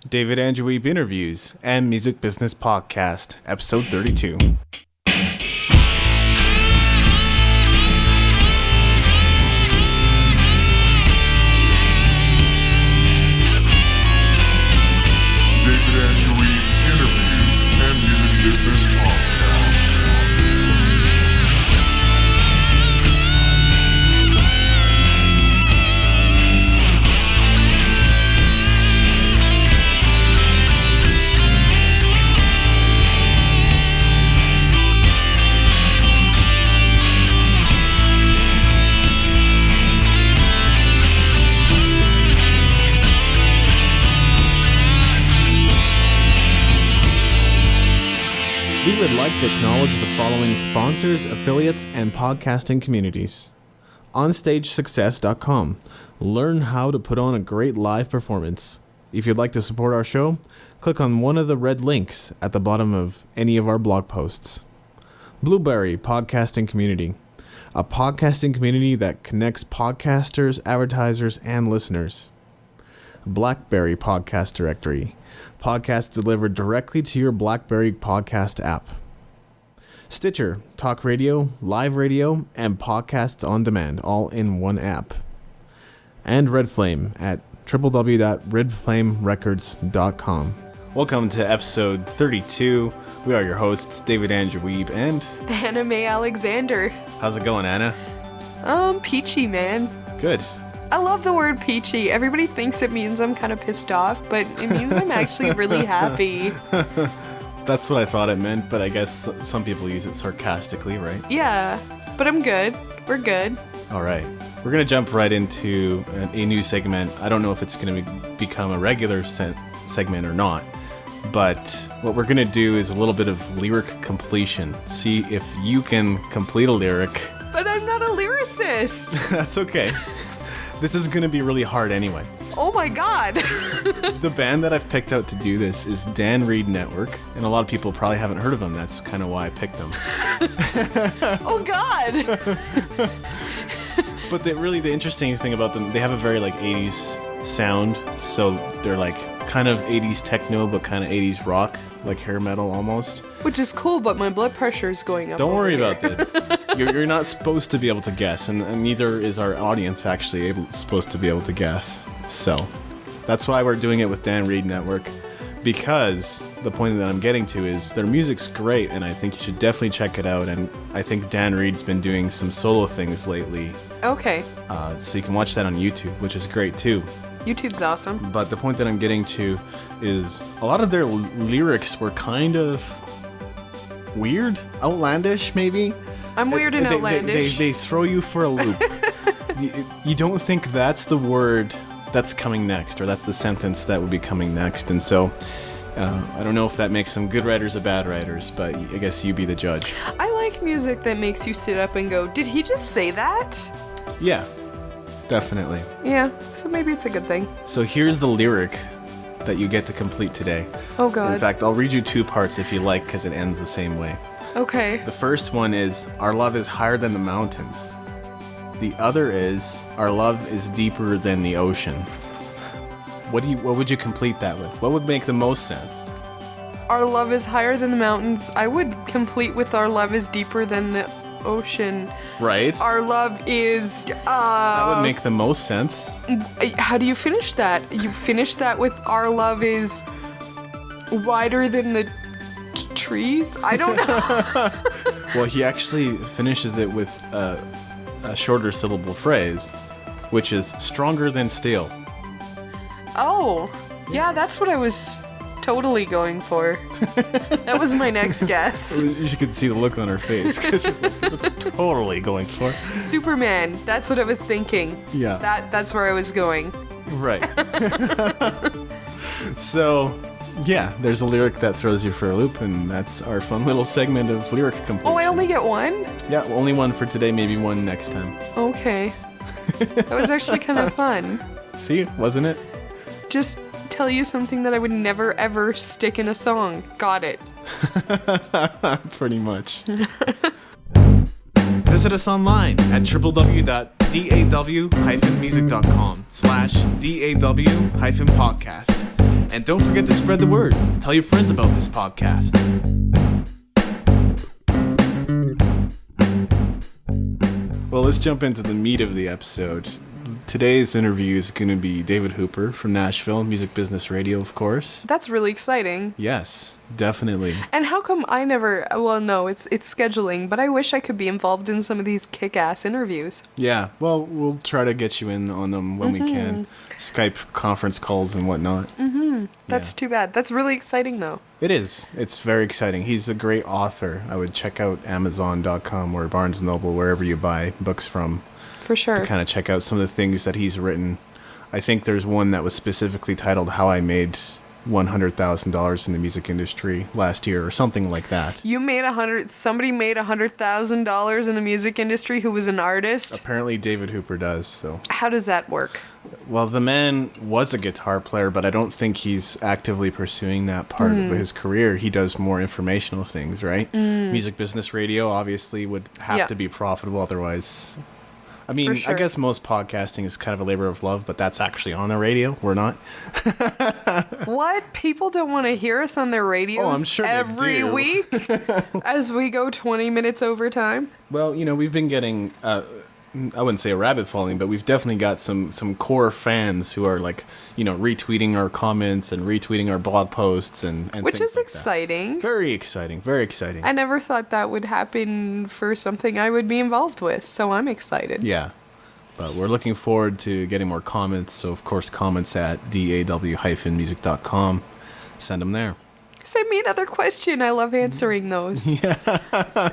David Andrew Wiebe Interviews and Music Business Podcast, Episode 32. David Andrew Wiebe Interviews and Music Business Podcast. We would like to acknowledge the following sponsors, affiliates, and podcasting communities. OnStageSuccess.com. Learn how to put on a great live performance. If you'd like to support our show, click on one of the red links at the bottom of any of our blog posts. Blueberry Podcasting Community. A podcasting community that connects podcasters, advertisers, and listeners. BlackBerry Podcast Directory. Podcasts delivered directly to your BlackBerry podcast app. Stitcher, talk radio, live radio, and podcasts on demand, all in one app. And Red Flame at www.redflamerecords.com. Welcome to episode 32. We are your hosts, David Andrew Wiebe and Anime Alexander. How's it going, Anna? Peachy, man. Good. I love the word peachy. Everybody thinks it means I'm kind of pissed off, but it means I'm actually really happy. That's what I thought it meant, but I guess some people use it sarcastically, right? Yeah, but I'm good. We're good. All right. We're going to jump right into a new segment. I don't know if it's going to become a regular segment or not, but what we're going to do is a little bit of lyric completion. See if you can complete a lyric. But I'm not a lyricist. That's okay. This is going to be really hard anyway. Oh my god. The band that I've picked out to do this is Dan Reed Network, and a lot of people probably haven't heard of them. That's kind of why I picked them. Oh god. But the interesting thing about them, they have a very 80s sound, so they're kind of 80s techno, but kind of 80s rock, like hair metal almost. Which is cool, but my blood pressure is going up. Don't worry about this. You're not supposed to be able to guess, and neither is our audience actually supposed to be able to guess. So that's why we're doing it with Dan Reed Network, because the point that I'm getting to is their music's great, and I think you should definitely check it out. And I think Dan Reed's been doing some solo things lately. Okay. So you can watch that on YouTube, which is great too. YouTube's awesome. But the point that I'm getting to is a lot of their lyrics were kind of weird, outlandish maybe. I'm weird and outlandish. They throw you for a loop. You don't think that's the word that's coming next, or that's the sentence that would be coming next. And so I don't know if that makes them good writers or bad writers, but I guess you be the judge. I like music that makes you sit up and go, did he just say that? Yeah, definitely. Yeah, so maybe it's a good thing. So here's the lyric that you get to complete today. Oh god. In fact, I'll read you two parts if you like, because it ends the same way. Okay. The first one is, our love is higher than the mountains. The other is, our love is deeper than the ocean. What would you complete that with? What would make the most sense? Our love is higher than the mountains. I would complete with our love is deeper than the ocean. Right? Our love is, That would make the most sense. How do you finish that? You finish that with our love is wider than the trees? I don't know. Well, he actually finishes it with a shorter syllable phrase, which is stronger than steel. Oh, yeah, that's what I was totally going for. That was my next guess. You could see the look on her face, because she's like, that's totally going for. Superman, that's what I was thinking. Yeah. That's where I was going. Right. So, yeah, there's a lyric that throws you for a loop, and that's our fun little segment of lyric completion. Oh, I only get one? Yeah, only one for today, maybe one next time. Okay. That was actually kind of fun. See, wasn't it? Just tell you something that I would never ever stick in a song. Got it. Pretty much. Visit us online at www.daw-music.com/daw-podcast And don't forget to spread the word. Tell your friends about this podcast. Well, let's jump into the meat of the episode. Today's interview is going to be David Hooper from Nashville, Music Business Radio, of course. That's really exciting. Yes, definitely. And how come I never... Well, no, it's scheduling, but I wish I could be involved in some of these kick-ass interviews. Yeah, well, we'll try to get you in on them when we can. Skype conference calls and whatnot. That's too bad. That's really exciting, though. It is. It's very exciting. He's a great author. I would check out Amazon.com or Barnes & Noble, wherever you buy books from. For sure. To kind of check out some of the things that he's written. I think there's one that was specifically titled How I Made $100,000 in the Music Industry last year or something like that. Somebody made $100,000 in the music industry who was an artist? Apparently David Hooper does, so. How does that work? Well, the man was a guitar player, but I don't think he's actively pursuing that part of his career. He does more informational things, right? Music Business Radio obviously would have to be profitable, otherwise... I mean, For sure. I guess most podcasting is kind of a labor of love, but that's actually on the radio. We're not. What? People don't want to hear us on their radios I'm sure they every do. week as we go 20 minutes over time? Well, we've been getting, I wouldn't say a rabbit following, but we've definitely got some core fans who are like, retweeting our comments and retweeting our blog posts and Which things is like that. exciting. Very exciting. Very exciting. I never thought that would happen for something I would be involved with, so I'm excited. Yeah. But we're looking forward to getting more comments. So, of course, comments at daw-music.com. Send them there. Send me another question. I love answering those.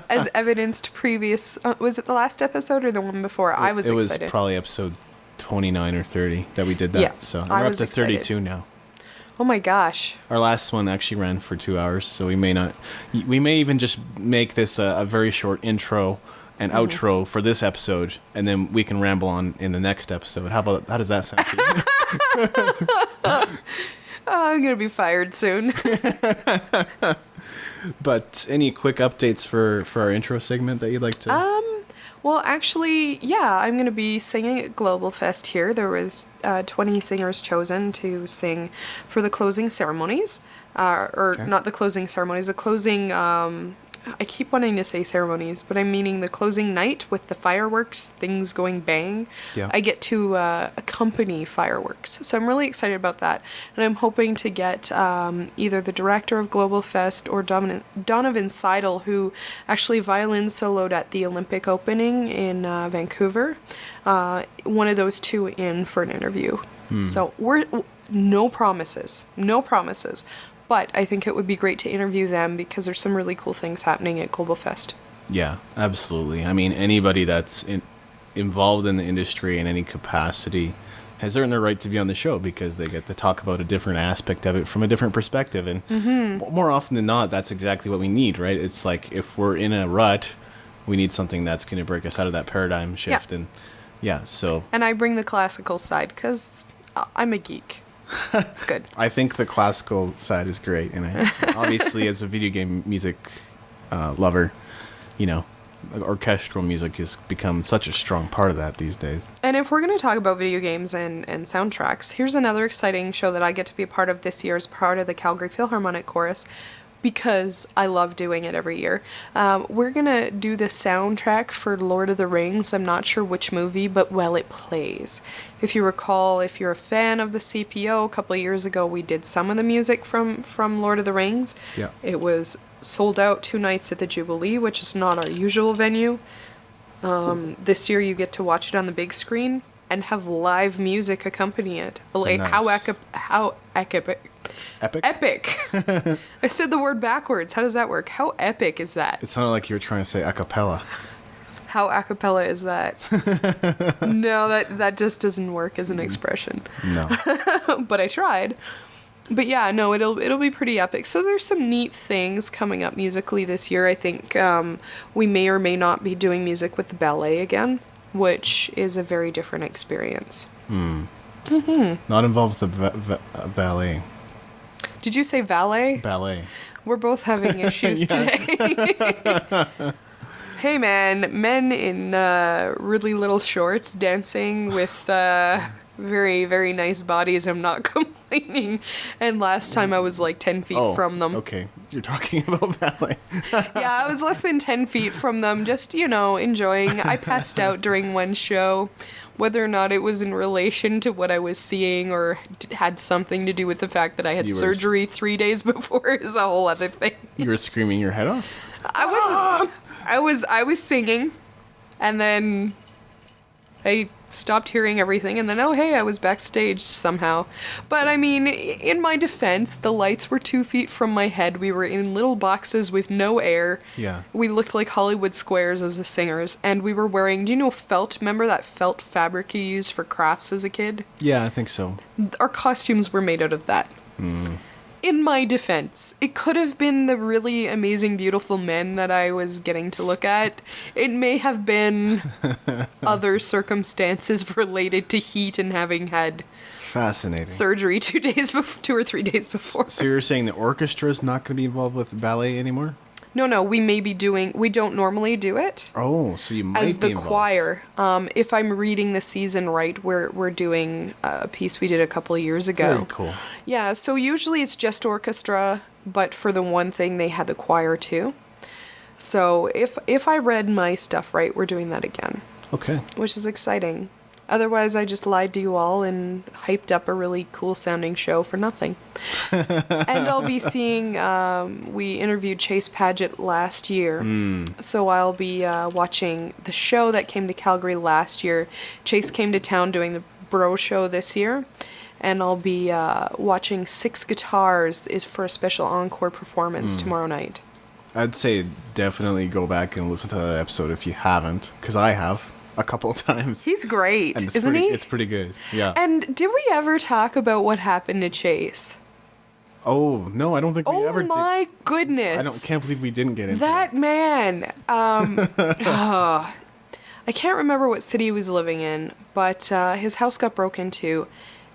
As evidenced previous... was it the last episode or the one before? I was excited. It was probably episode 29 or 30 that we did that. Yeah, So I we're up was to excited. 32 now. Oh my gosh. Our last one actually ran for 2 hours, so we may even just make this a very short intro and outro for this episode, and then we can ramble on in the next episode. How does that sound to you? I'm going to be fired soon. But any quick updates for our intro segment that you'd like to? Well, actually, yeah, I'm going to be singing at Global Fest here. There was 20 singers chosen to sing for the closing ceremonies. Not the closing ceremonies, the closing... I keep wanting to say ceremonies, but I'm meaning the closing night with the fireworks, things going bang. Yeah. I get to accompany fireworks. So I'm really excited about that. And I'm hoping to get either the director of Global Fest or Donovan Seidel, who actually violin soloed at the Olympic opening in Vancouver. One of those two in for an interview. So we're no promises. But I think it would be great to interview them because there's some really cool things happening at Global Fest. Yeah, absolutely. I mean, anybody that's involved in the industry in any capacity has earned the right to be on the show because they get to talk about a different aspect of it from a different perspective. And more often than not, that's exactly what we need, right? It's like if we're in a rut, we need something that's going to break us out of that paradigm shift. Yeah. And so... And I bring the classical side because I'm a geek. It's good. I think the classical side is great, and I, obviously, as a video game music lover, orchestral music has become such a strong part of that these days. And if we're going to talk about video games and soundtracks, here's another exciting show that I get to be a part of this year as part of the Calgary Philharmonic Chorus, because I love doing it every year. We're going to do the soundtrack for Lord of the Rings. I'm not sure which movie, but it plays. If you recall, if you're a fan of the CPO, a couple of years ago we did some of the music from Lord of the Rings. Yeah. It was sold out 2 nights at the Jubilee, which is not our usual venue. This year you get to watch it on the big screen and have live music accompany it. Like Nice. how epic. I said the word backwards. How does that work? How epic is that? It sounded like you were trying to say a cappella. How a cappella is that? No, that just doesn't work as an expression. No. But I tried. But yeah, no, it'll be pretty epic. So there's some neat things coming up musically this year. I think we may or may not be doing music with the ballet again, which is a very different experience. Not involved with the ballet. Did you say valet? Ballet. We're both having issues today. Hey man, men in really little shorts dancing with very, very nice bodies. I'm not complaining. reclining. And last time I was like 10 feet from them. Okay. You're talking about ballet. Yeah, I was less than 10 feet from them, just, enjoying. I passed out during one show. Whether or not it was in relation to what I was seeing or had something to do with the fact that I had surgery 3 days before is a whole other thing. You were screaming your head off? I was singing, and then I stopped hearing everything, and then, I was backstage somehow. But, I mean, in my defense, the lights were 2 feet from my head. We were in little boxes with no air. Yeah. We looked like Hollywood squares as the singers, and we were wearing, do you know felt? Remember that felt fabric you used for crafts as a kid? Yeah, I think so. Our costumes were made out of that. In my defense, it could have been the really amazing, beautiful men that I was getting to look at. It may have been other circumstances related to heat and having had Fascinating. surgery 2 or 3 days before. So you're saying the orchestra is not going to be involved with ballet anymore? No, we don't normally do it. Oh, so you might As be the involved. choir. If I'm reading the season right, we're doing a piece we did a couple of years ago. Very cool. Yeah, so usually it's just orchestra, but for the one thing they had the choir too. So if I read my stuff right, we're doing that again, Okay. which is exciting. Otherwise, I just lied to you all and hyped up a really cool sounding show for nothing. And I'll be seeing, we interviewed Chase Paget last year. So I'll be watching the show that came to Calgary last year. Chase came to town doing the Bro Show this year. And I'll be watching Six Guitars is for a special encore performance tomorrow night. I'd say definitely go back and listen to that episode if you haven't, because I have a couple of times. He's great, And isn't he? It's pretty good. Yeah. And did we ever talk about what happened to Chase? Oh, no, I don't think we ever Oh did. my goodness. Can't believe we didn't get into That man. I can't remember what city he was living in, but his house got broken into.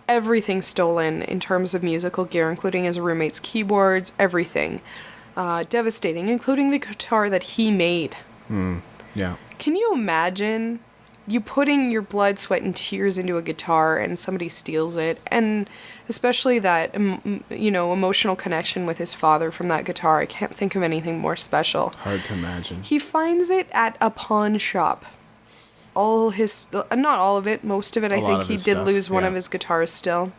Everything stolen in terms of musical gear, including his roommate's keyboards, everything. Devastating, including the guitar that he made. Yeah. Can you imagine you putting your blood, sweat, and tears into a guitar and somebody steals it? And especially that, emotional connection with his father from that guitar. I can't think of anything more special. Hard to imagine. He finds it at a pawn shop. Not all of it, most of it. I think he did lose one of his guitars still.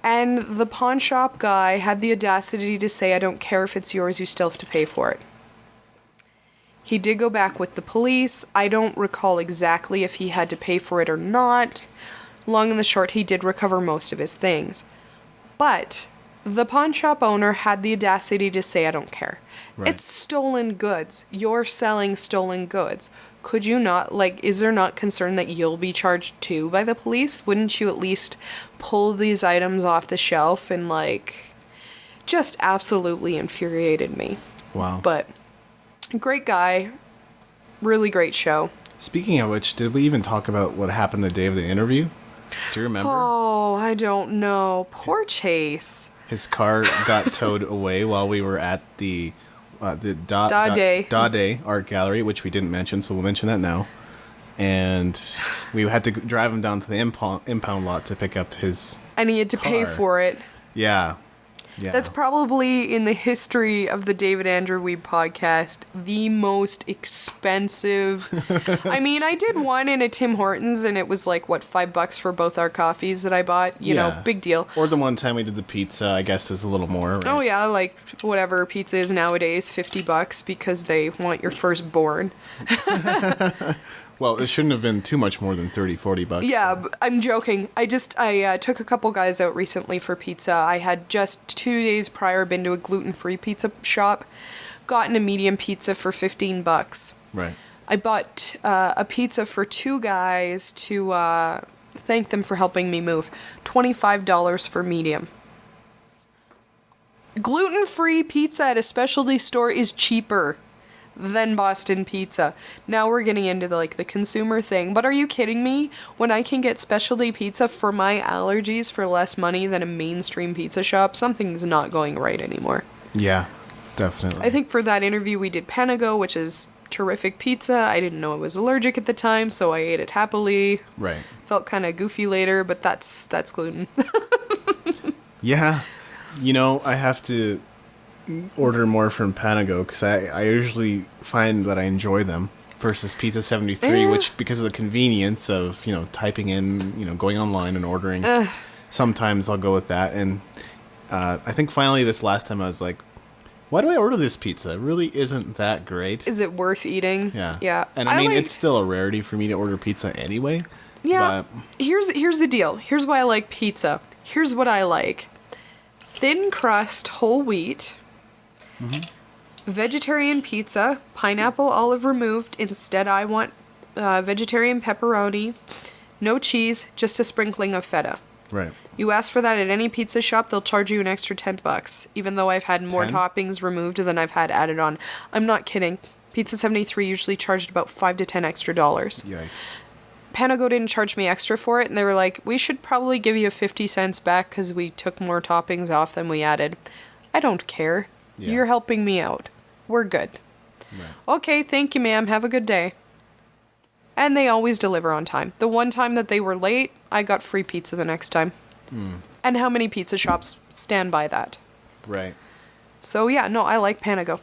And the pawn shop guy had the audacity to say, "I don't care if it's yours, you still have to pay for it." He did go back with the police. I don't recall exactly if he had to pay for it or not. Long and the short, he did recover most of his things. But the pawn shop owner had the audacity to say, "I don't care. Right. It's stolen goods. You're selling stolen goods. Could you not, is there not concern that you'll be charged too by the police? Wouldn't you at least pull these items off the shelf?" And just absolutely infuriated me. Wow. But great guy, really great show. Speaking of which, did we even talk about what happened the day of the interview? Do you remember? Oh, I don't know. Poor Chase. His car got towed away while we were at the Day art gallery, which we didn't mention, so we'll mention that now. And we had to drive him down to the impound lot to pick up his And he had to pay car. for it. Yeah. That's probably, in the history of the David Andrew Wiebe podcast, the most expensive. I mean, I did one in a Tim Hortons, and it was $5 for both our coffees that I bought. You know, big deal. Or the one time we did the pizza, I guess it was a little more. Right? Oh yeah, whatever pizza is nowadays, $50 because they want your firstborn. Well, it shouldn't have been too much more than $30-$40. Yeah, I'm joking. I took a couple guys out recently for pizza. I had just 2 days prior been to a gluten-free pizza shop, gotten a medium pizza for $15. Right. I bought a pizza for 2 guys to thank them for helping me move. $25 for medium. Gluten-free pizza at a specialty store is cheaper than Boston Pizza. Now we're getting into the consumer thing, but are you kidding me? When I can get specialty pizza for my allergies for less money than a mainstream pizza shop, something's not going right anymore. Yeah, definitely. I think for that interview we did Panago, which is terrific pizza. I didn't know I was allergic at the time, so I ate it happily. Right. Felt kind of goofy later, but that's gluten. Yeah. I have to order more from Panago because I usually find that I enjoy them versus Pizza 73, which because of the convenience of, typing in, going online and ordering, sometimes I'll go with that. And I think finally this last time I was like, why do I order this pizza? It really isn't that great. Is it worth eating? Yeah. Yeah. And I mean, it's still a rarity for me to order pizza anyway. Yeah. But Here's the deal. Here's why I like pizza. Here's what I like. Thin crust, whole wheat. Vegetarian pizza, pineapple olive removed. Instead, I want vegetarian pepperoni. No cheese, just a sprinkling of feta. right. You ask for that at any pizza shop, they'll charge you an extra $10, even though I've had more 10? toppings removed than I've had added on. I'm not kidding. Pizza 73 usually charged about $5 to $10 extra. Yikes. Panago didn't charge me extra for it, and they were like, we should probably give you 50 cents back because we took more toppings off than we added. I don't care. Yeah. You're helping me out. We're good. Right. Okay, thank you, ma'am. Have a good day. And they always deliver on time. The one time that they were late, I got free pizza the next time. And how many pizza shops stand by that? Right. So yeah, no, I like Panago.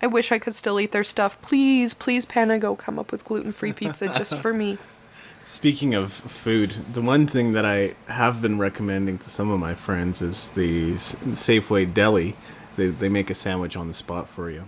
I wish I could still eat their stuff. Please, please, Panago, come up with gluten-free pizza just for me. Speaking of food, the one thing that I have been recommending to some of my friends is the Safeway Deli. They make a sandwich on the spot for you.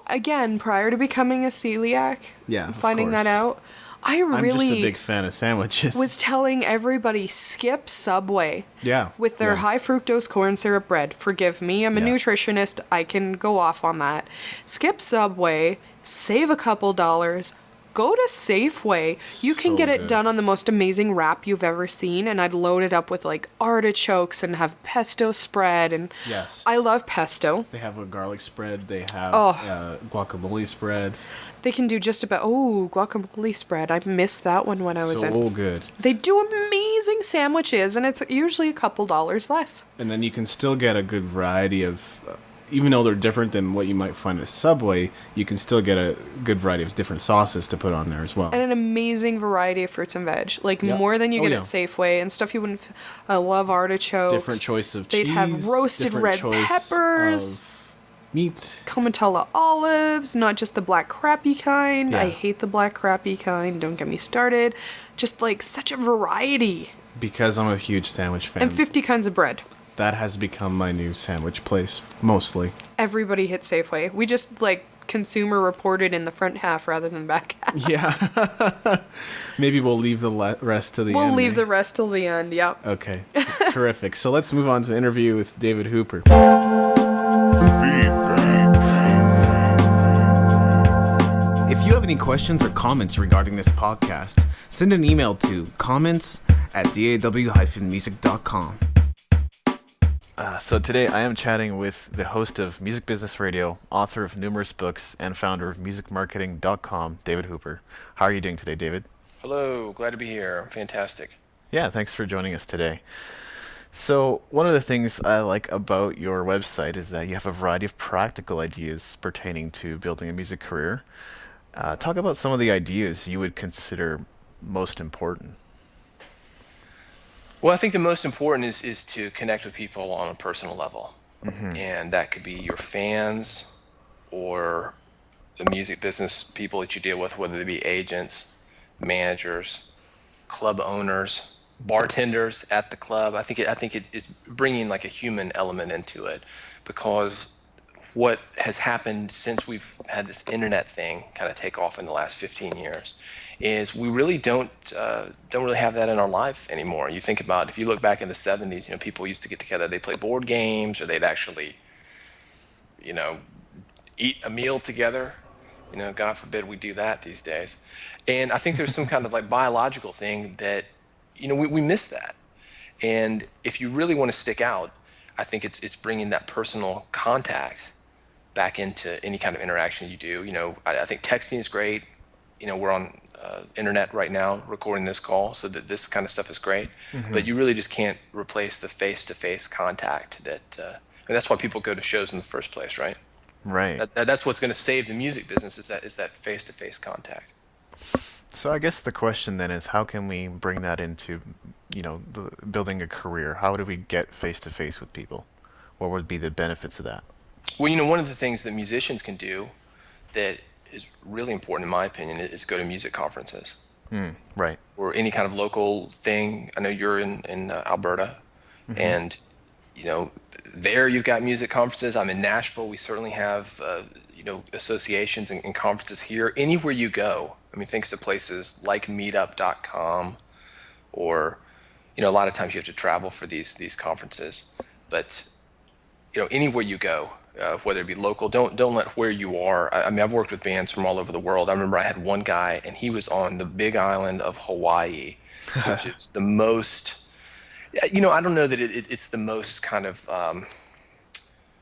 Again, prior to becoming a celiac, Yeah, of finding that course. out, I I'm really just a big fan of sandwiches. was telling everybody, skip Subway. Yeah. With their yeah. high fructose corn syrup bread. Forgive me, I'm a Yeah. nutritionist. I can go off on that. Skip Subway, save a couple dollars. Go to Safeway. You can So get it good. done on the most amazing wrap you've ever seen, and I'd load it up with like artichokes and have pesto spread. And Yes. I love pesto. They have a garlic spread. They have Oh. guacamole spread. They can do just about guacamole spread. I missed that one when I was in. So good. They do amazing sandwiches, and it's usually a couple dollars less. And then you can still get a good variety of, even though they're different than what you might find at Subway, you can still get a good variety of different sauces to put on there as well. And an amazing variety of fruits and veg. Like Yeah. more than you Oh, get yeah. at Safeway and stuff you wouldn't. I love artichokes. Different choice of They'd cheese. have roasted different red choice peppers. of meat. Kamatala olives, not just the black crappy kind. Yeah. I hate the black crappy kind. Don't get me started. Just like such a variety. Because I'm a huge sandwich fan. And 50 kinds of bread. That has become my new sandwich place, mostly. Everybody hits Safeway. We just like consumer reported in the front half rather than back half. Yeah. Maybe we'll leave the rest to the end. We'll leave eh? the rest till the end, yep. Okay. Terrific. So let's move on to the interview with David Hooper. Feedback. If you have any questions or comments regarding this podcast, send an email to comments@daw-music.com. So today I am chatting with the host of Music Business Radio, author of numerous books, and founder of musicmarketing.com, David Hooper. How are you doing today, David? Hello, glad to be here. Fantastic. Yeah, thanks for joining us today. So one of the things I like about your website is that you have a variety of practical ideas pertaining to building a music career. Talk about some of the ideas you would consider most important. Well, I think the most important is to connect with people on a personal level. And that could be your fans or the music business people that you deal with, whether they be agents, managers, club owners, bartenders at the club. I think it's bringing like a human element into it, because what has happened since we've had this internet thing kind of take off in the last 15 years is we really don't really have that in our life anymore. You think about, if you look back in the 70s, people used to get together, they'd play board games, or they'd actually, eat a meal together. God forbid we do that these days. And I think there's some kind of like biological thing that, we miss that. And if you really want to stick out, I think it's bringing that personal contact back into any kind of interaction you do. I think texting is great. We're on internet right now recording this call, so that this kind of stuff is great. But you really just can't replace the face-to-face contact and that's why people go to shows in the first place, right? Right. That's what's going to save the music business, is that face-to-face contact. So I guess the question then is, how can we bring that into building a career? How do we get face to face with people? What would be the benefits of that? Well, one of the things that musicians can do that is really important, in my opinion, is go to music conferences. Right. Or any kind of local thing. I know you're in Alberta, and there you've got music conferences. I'm in Nashville. We certainly have associations and conferences here. Anywhere you go, I mean, thanks to places like Meetup.com, or a lot of times you have to travel for these conferences, but anywhere you go, whether it be local, don't let where you are. I mean, I've worked with bands from all over the world. I remember I had one guy, and he was on the big island of Hawaii, which is the most, I don't know that it's the most kind of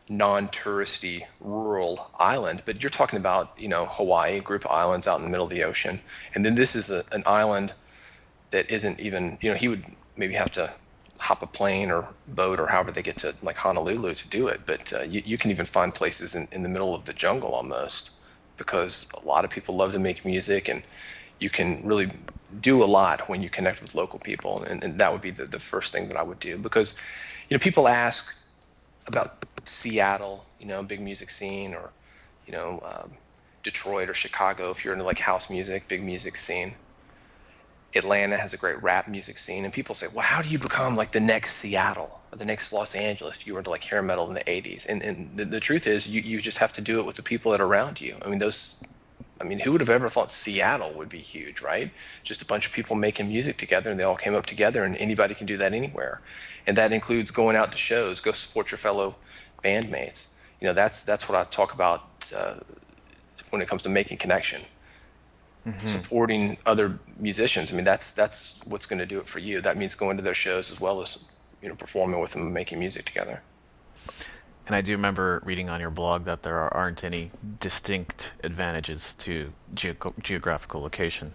non-touristy rural island, but you're talking about, Hawaii, a group of islands out in the middle of the ocean. And then this is an island that isn't even, he would maybe have to hop a plane or boat or however they get to like Honolulu to do it. But you can even find places in the middle of the jungle almost, because a lot of people love to make music, and you can really do a lot when you connect with local people. And that would be the first thing that I would do, because people ask about Seattle, big music scene, or Detroit or Chicago if you're into like house music, big music scene. Atlanta has a great rap music scene, and people say, well, how do you become like the next Seattle or the next Los Angeles if you were into like hair metal in the 80s? And the truth is, you just have to do it with the people that are around you. I mean, who would have ever thought Seattle would be huge, right? Just a bunch of people making music together, and they all came up together, and anybody can do that anywhere. And that includes going out to shows, go support your fellow bandmates. That's what I talk about when it comes to making connection. Supporting other musicians. I mean, that's what's going to do it for you. That means going to their shows as well as performing with them and making music together. And I do remember reading on your blog that there aren't any distinct advantages to geographical location.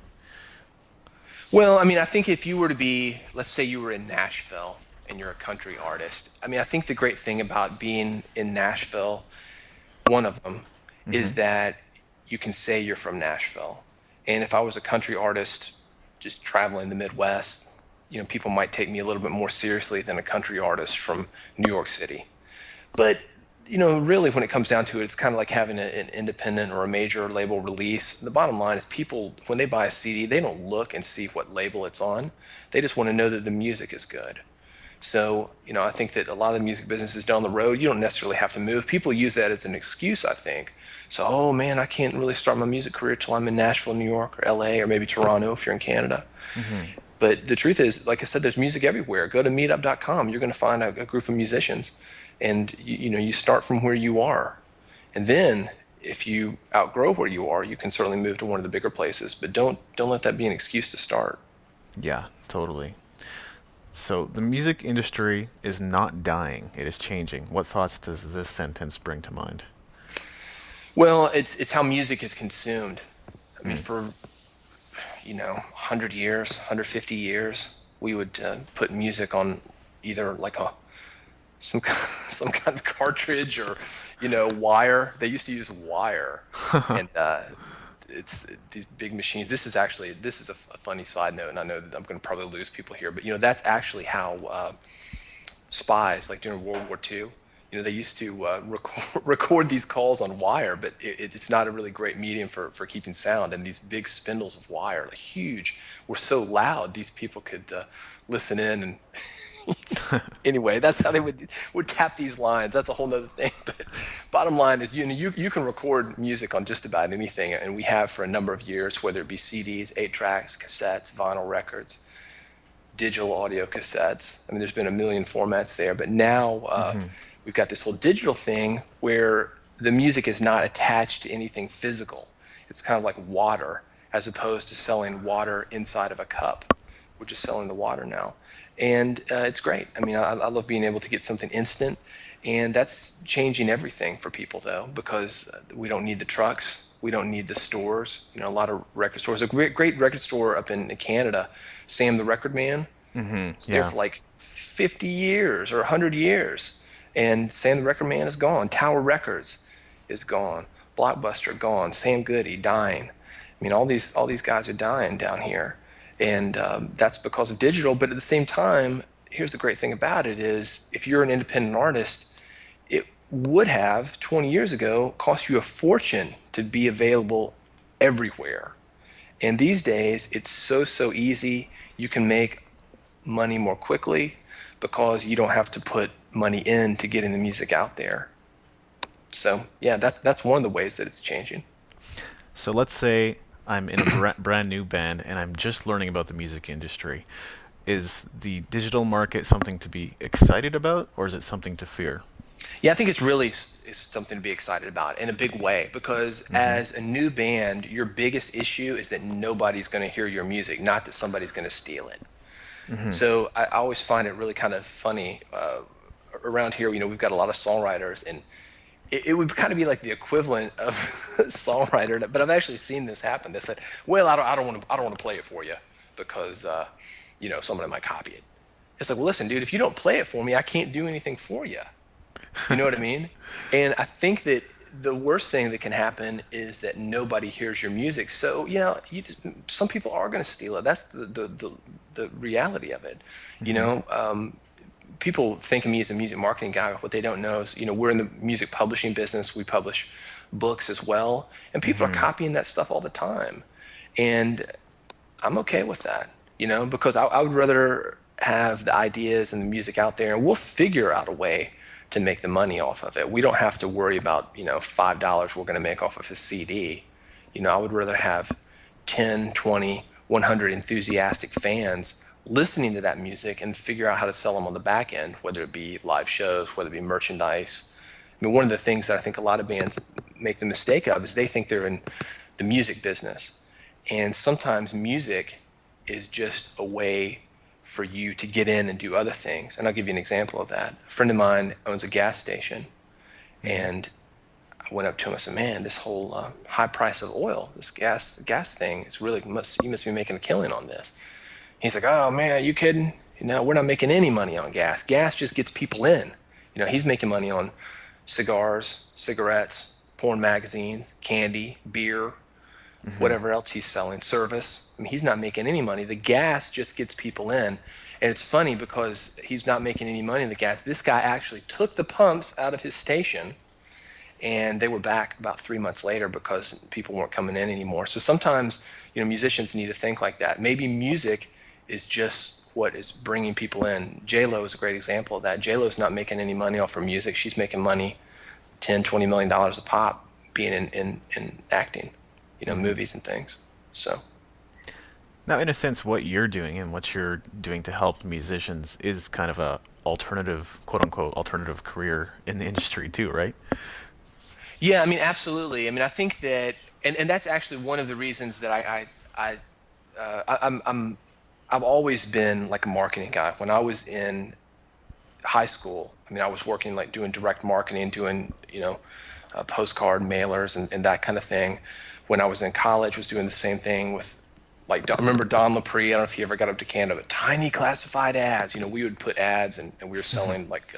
Well, I mean, I think if you were to be, let's say you were in Nashville and you're a country artist, I mean, I think the great thing about being in Nashville, one of them, is that you can say you're from Nashville. And if I was a country artist just traveling the Midwest, people might take me a little bit more seriously than a country artist from New York City. But, really when it comes down to it, it's kind of like having an independent or a major label release. The bottom line is, people, when they buy a CD, they don't look and see what label it's on. They just want to know that the music is good. So, I think that a lot of the music businesses down the road, you don't necessarily have to move. People use that as an excuse, I think. So, oh man, I can't really start my music career till I'm in Nashville, New York, or LA, or maybe Toronto if you're in Canada. But the truth is, like I said, there's music everywhere. Go to meetup.com. You're going to find a group of musicians, and you start from where you are. And then if you outgrow where you are, you can certainly move to one of the bigger places, but don't let that be an excuse to start. Yeah, totally. So the music industry is not dying, it is changing. What thoughts does this sentence bring to mind? Well, it's how music is consumed. I mean, for 100 years, 150 years, we would put music on either like some kind of cartridge or wire. They used to use wire, and it's these big machines. This is a funny side note, and I know that I'm going to probably lose people here, but that's actually how spies, like during World War II, they used to record these calls on wire, but it's not a really great medium for keeping sound. And these big spindles of wire, like huge, were so loud these people could listen in. And anyway, that's how they would tap these lines. That's a whole nother thing. But bottom line is, you can record music on just about anything, and we have for a number of years, whether it be CDs, 8-tracks, cassettes, vinyl records, digital audio cassettes. I mean, there's been a million formats there, but now we've got this whole digital thing where the music is not attached to anything physical. It's kind of like water, as opposed to selling water inside of a cup. We're just selling the water now. And it's great. I mean, I love being able to get something instant. And that's changing everything for people, though, because we don't need the trucks. We don't need the stores. A lot of record stores. A great record store up in Canada, Sam the Record Man. It's there for like 50 years or 100 years. And Sam the Record Man is gone. Tower Records is gone. Blockbuster gone. Sam Goody dying. I mean, all these guys are dying down here. And that's because of digital. But at the same time, here's the great thing about it is if you're an independent artist, it would have 20 years ago cost you a fortune to be available everywhere. And these days, it's so easy. You can make money more quickly because you don't have to put money in to getting the music out there. So yeah, that's one of the ways that it's changing. So let's say I'm in a brand new band and I'm just learning about the music industry. Is the digital market something to be excited about, or is it something to fear? Yeah, I think it's really is something to be excited about in a big way because as a new band, your biggest issue is that nobody's going to hear your music, not that somebody's going to steal it. So I always find it really kind of funny around here. You know, we've got a lot of songwriters, and it would kind of be like the equivalent of songwriter. But I've actually seen this happen. They said, "Well, I don't want to play it for you because you know somebody might copy it." It's like, well, listen, dude, if you don't play it for me, I can't do anything for you. You know what I mean? And I think that the worst thing that can happen is that nobody hears your music. So, you know, some people are going to steal it. That's the reality of it. You know, people think of me as a music marketing guy. What they don't know is, you know, we're in the music publishing business. We publish books as well. And people are copying that stuff all the time. And I'm okay with that, you know, because I would rather have the ideas and the music out there, and we'll figure out a way to make the money off of it. We don't have to worry about, you know, $5 we're going to make off of a CD. You know, I would rather have 10, 20, 100 enthusiastic fans listening to that music and figure out how to sell them on the back end, whether it be live shows, whether it be merchandise. I mean, one of the things that I think a lot of bands make the mistake of is they think they're in the music business. And sometimes music is just a way for you to get in and do other things. And I'll give you an example of that. A friend of mine owns a gas station, and I went up to him and said, "Man, this whole high price of oil, this gas thing is really you must be making a killing on this." He's like, "Oh man, are you kidding? You know, we're not making any money on gas. Gas just gets people in. You know, he's making money on cigars, cigarettes, porn magazines, candy, beer, whatever else he's selling, service. I mean, he's not making any money. The gas just gets people in." And it's funny because he's not making any money in the gas. This guy actually took the pumps out of his station, and they were back about 3 months later because people weren't coming in anymore. So sometimes, you know, musicians need to think like that. Maybe music is just what is bringing people in. J-Lo is a great example of that. J-Lo's not making any money off her music. She's making money, $10, $20 million a pop, being in acting, you know, movies and things. So Now, in a sense, what you're doing and what you're doing to help musicians is kind of a alternative, quote unquote, alternative career in the industry too, right? yeah, I mean, absolutely. I mean, I think that, and that's actually one of the reasons that I've always been like a marketing guy. When I was in high school, I mean, I was working like doing direct marketing, doing, you know, postcard mailers and that kind of thing. When I was in college, was doing the same thing with, like, I remember Don Lapre, I don't know if he ever got up to Canada, but tiny classified ads. You know, we would put ads and we were selling like,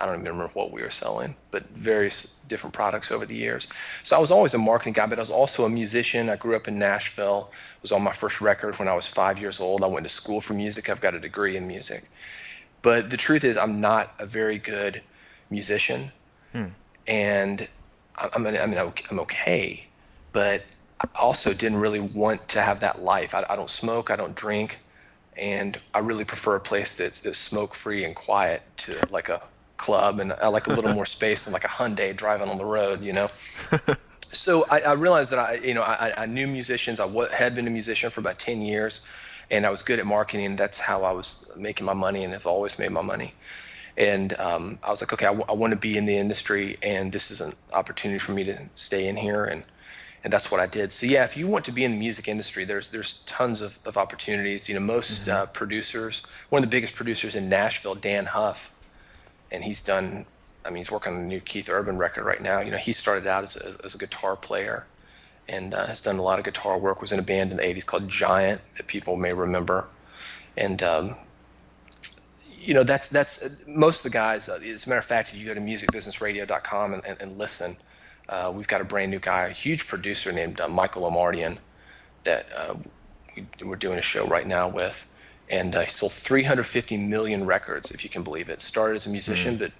I don't even remember what we were selling, but various different products over the years. So I was always a marketing guy, but I was also a musician. I grew up in Nashville. It was on my first record when I was 5 years old. I went to school for music. I've got a degree in music. But the truth is I'm not a very good musician. And I'm okay, but I also didn't really want to have that life. I don't smoke, I don't drink, and I really prefer a place that's smoke-free and quiet to like a club, and I like a little more space than like a Hyundai driving on the road, you know? So I realized that I knew musicians. Had been a musician for about 10 years, and I was good at marketing. That's how I was making my money, and have always made my money. And I was like, okay, I want to be in the industry, and this is an opportunity for me to stay in here, and that's what I did. So yeah, if you want to be in the music industry, there's tons of opportunities. You know, most producers, one of the biggest producers in Nashville, Dan Huff, and he's working on a new Keith Urban record right now. You know, he started out as a guitar player, and has done a lot of guitar work. Was in a band in the 80s called Giant that people may remember. And you know, that's most of the guys. As a matter of fact, if you go to musicbusinessradio.com and listen, we've got a brand new guy, a huge producer named Michael Omardian that we're doing a show right now with, and he sold 350 million records, if you can believe it. Started as a musician, but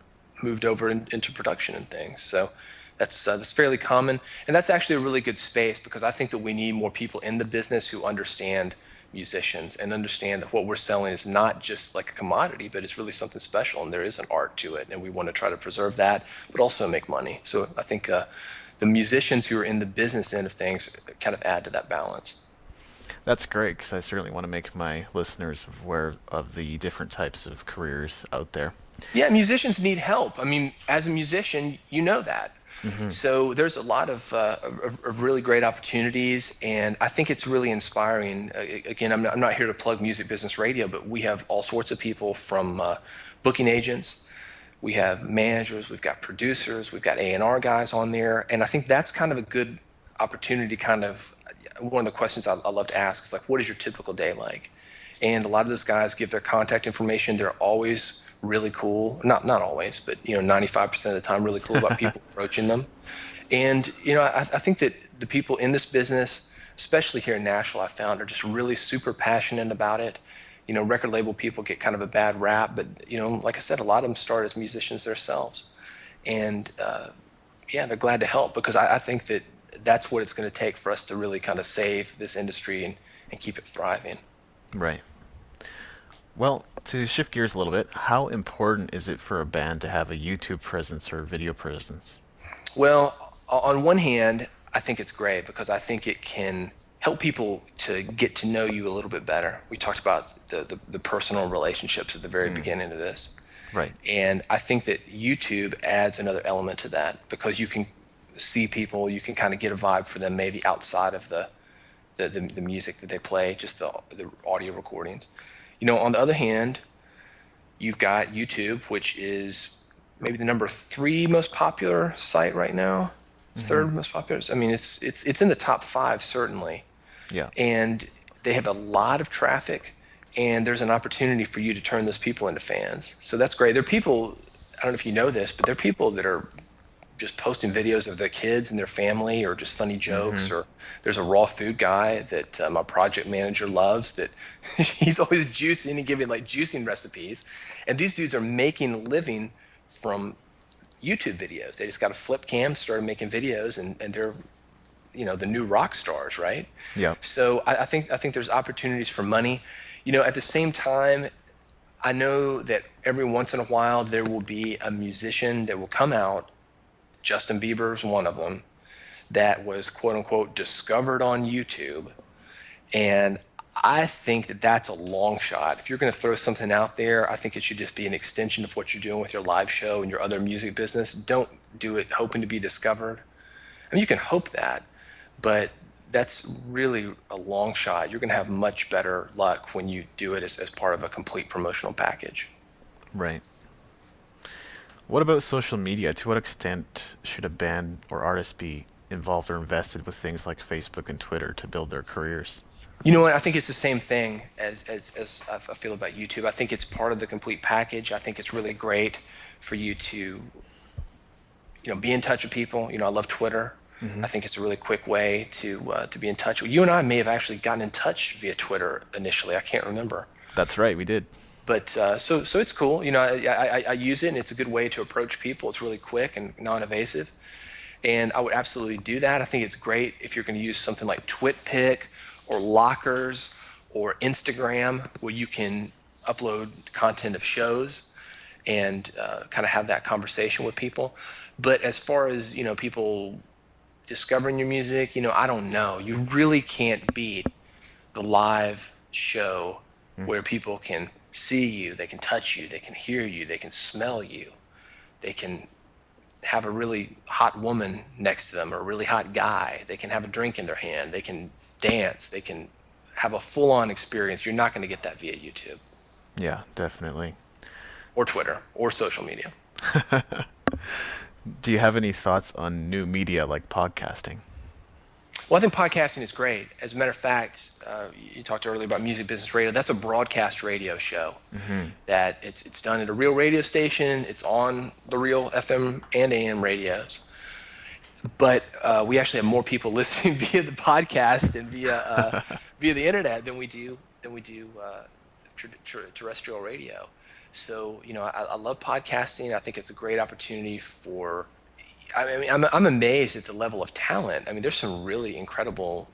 moved over into production and things. So that's fairly common, and that's actually a really good space, because I think that we need more people in the business who understand musicians and understand that what we're selling is not just like a commodity, but it's really something special, and there is an art to it, and we want to try to preserve that, but also make money. So I think the musicians who are in the business end of things kind of add to that balance. That's great, because I certainly want to make my listeners aware of the different types of careers out there. Yeah, musicians need help. I mean, as a musician, you know that. So there's a lot of really great opportunities, and I think it's really inspiring. Again, I'm not here to plug Music Business Radio, but we have all sorts of people from booking agents. We have managers, we've got producers, we've got A&R guys on there, and I think that's kind of a good opportunity. Kind of one of the questions I love to ask is like, what is your typical day like? And a lot of those guys give their contact information. They're always really cool. Not always, but 95% of the time really cool about people approaching them. And I think that the people in this business, especially here in Nashville, I found are just really super passionate about it. Record label people get kind of a bad rap, but like I said, a lot of them start as musicians themselves, and they're glad to help, because I think that that's what it's going to take for us to really kind of save this industry and keep it thriving. Right. Well, to shift gears a little bit, how important is it for a band to have a YouTube presence or video presence? Well, on one hand, I think it's great, because I think it can help people to get to know you a little bit better. We talked about the personal relationships at the very beginning of this. Right. And I think that YouTube adds another element to that, because you can see people, you can kind of get a vibe for them maybe outside of the music that they play, just the audio recordings. On the other hand, you've got YouTube, which is maybe the number 3 most popular site right now, third most popular. I mean, it's in the top 5 certainly. Yeah. And they have a lot of traffic, and there's an opportunity for you to turn those people into fans. So that's great. There are people, I don't know if you know this, but there are people that are just posting videos of their kids and their family, or just funny jokes, or there's a raw food guy that my project manager loves, that he's always juicing and giving like juicing recipes. And these dudes are making a living from YouTube videos. They just got a flip cam, started making videos, and they're the new rock stars, right? Yeah. So I think there's opportunities for money. At the same time, I know that every once in a while there will be a musician that will come out, Justin Bieber's one of them, that was quote unquote discovered on YouTube. And I think that that's a long shot. If you're going to throw something out there, I think it should just be an extension of what you're doing with your live show and your other music business. Don't do it hoping to be discovered. I mean, you can hope that, but that's really a long shot. You're going to have much better luck when you do it as part of a complete promotional package. Right. What about social media? To what extent should a band or artist be involved or invested with things like Facebook and Twitter to build their careers? You know what? I think it's the same thing as I feel about YouTube. I think it's part of the complete package. I think it's really great for you to, be in touch with people. I love Twitter. I think it's a really quick way to be in touch. You and I may have actually gotten in touch via Twitter initially. I can't remember. That's right, we did. But so it's cool. I use it, and it's a good way to approach people. It's really quick and non-invasive, and I would absolutely do that. I think it's great if you're going to use something like TwitPic or Lockers or Instagram, where you can upload content of shows and kind of have that conversation with people. But as far as people discovering your music, I don't know. You really can't beat the live show where people can see you, they can touch you, they can hear you, they can smell you, they can have a really hot woman next to them or a really hot guy, they can have a drink in their hand, they can dance, they can have a full-on experience. You're not going to get that via YouTube. Yeah, definitely. Or Twitter or social media. Do you have any thoughts on new media like podcasting? Well, I think podcasting is great. As a matter of fact, you talked earlier about Music Business Radio. That's a broadcast radio show. That it's done at a real radio station. It's on the real FM and AM radios. but we actually have more people listening via the podcast and via the internet than we do terrestrial radio. So I love podcasting. I think it's a great opportunity for. I mean, I'm amazed at the level of talent. I mean, there's some really incredible.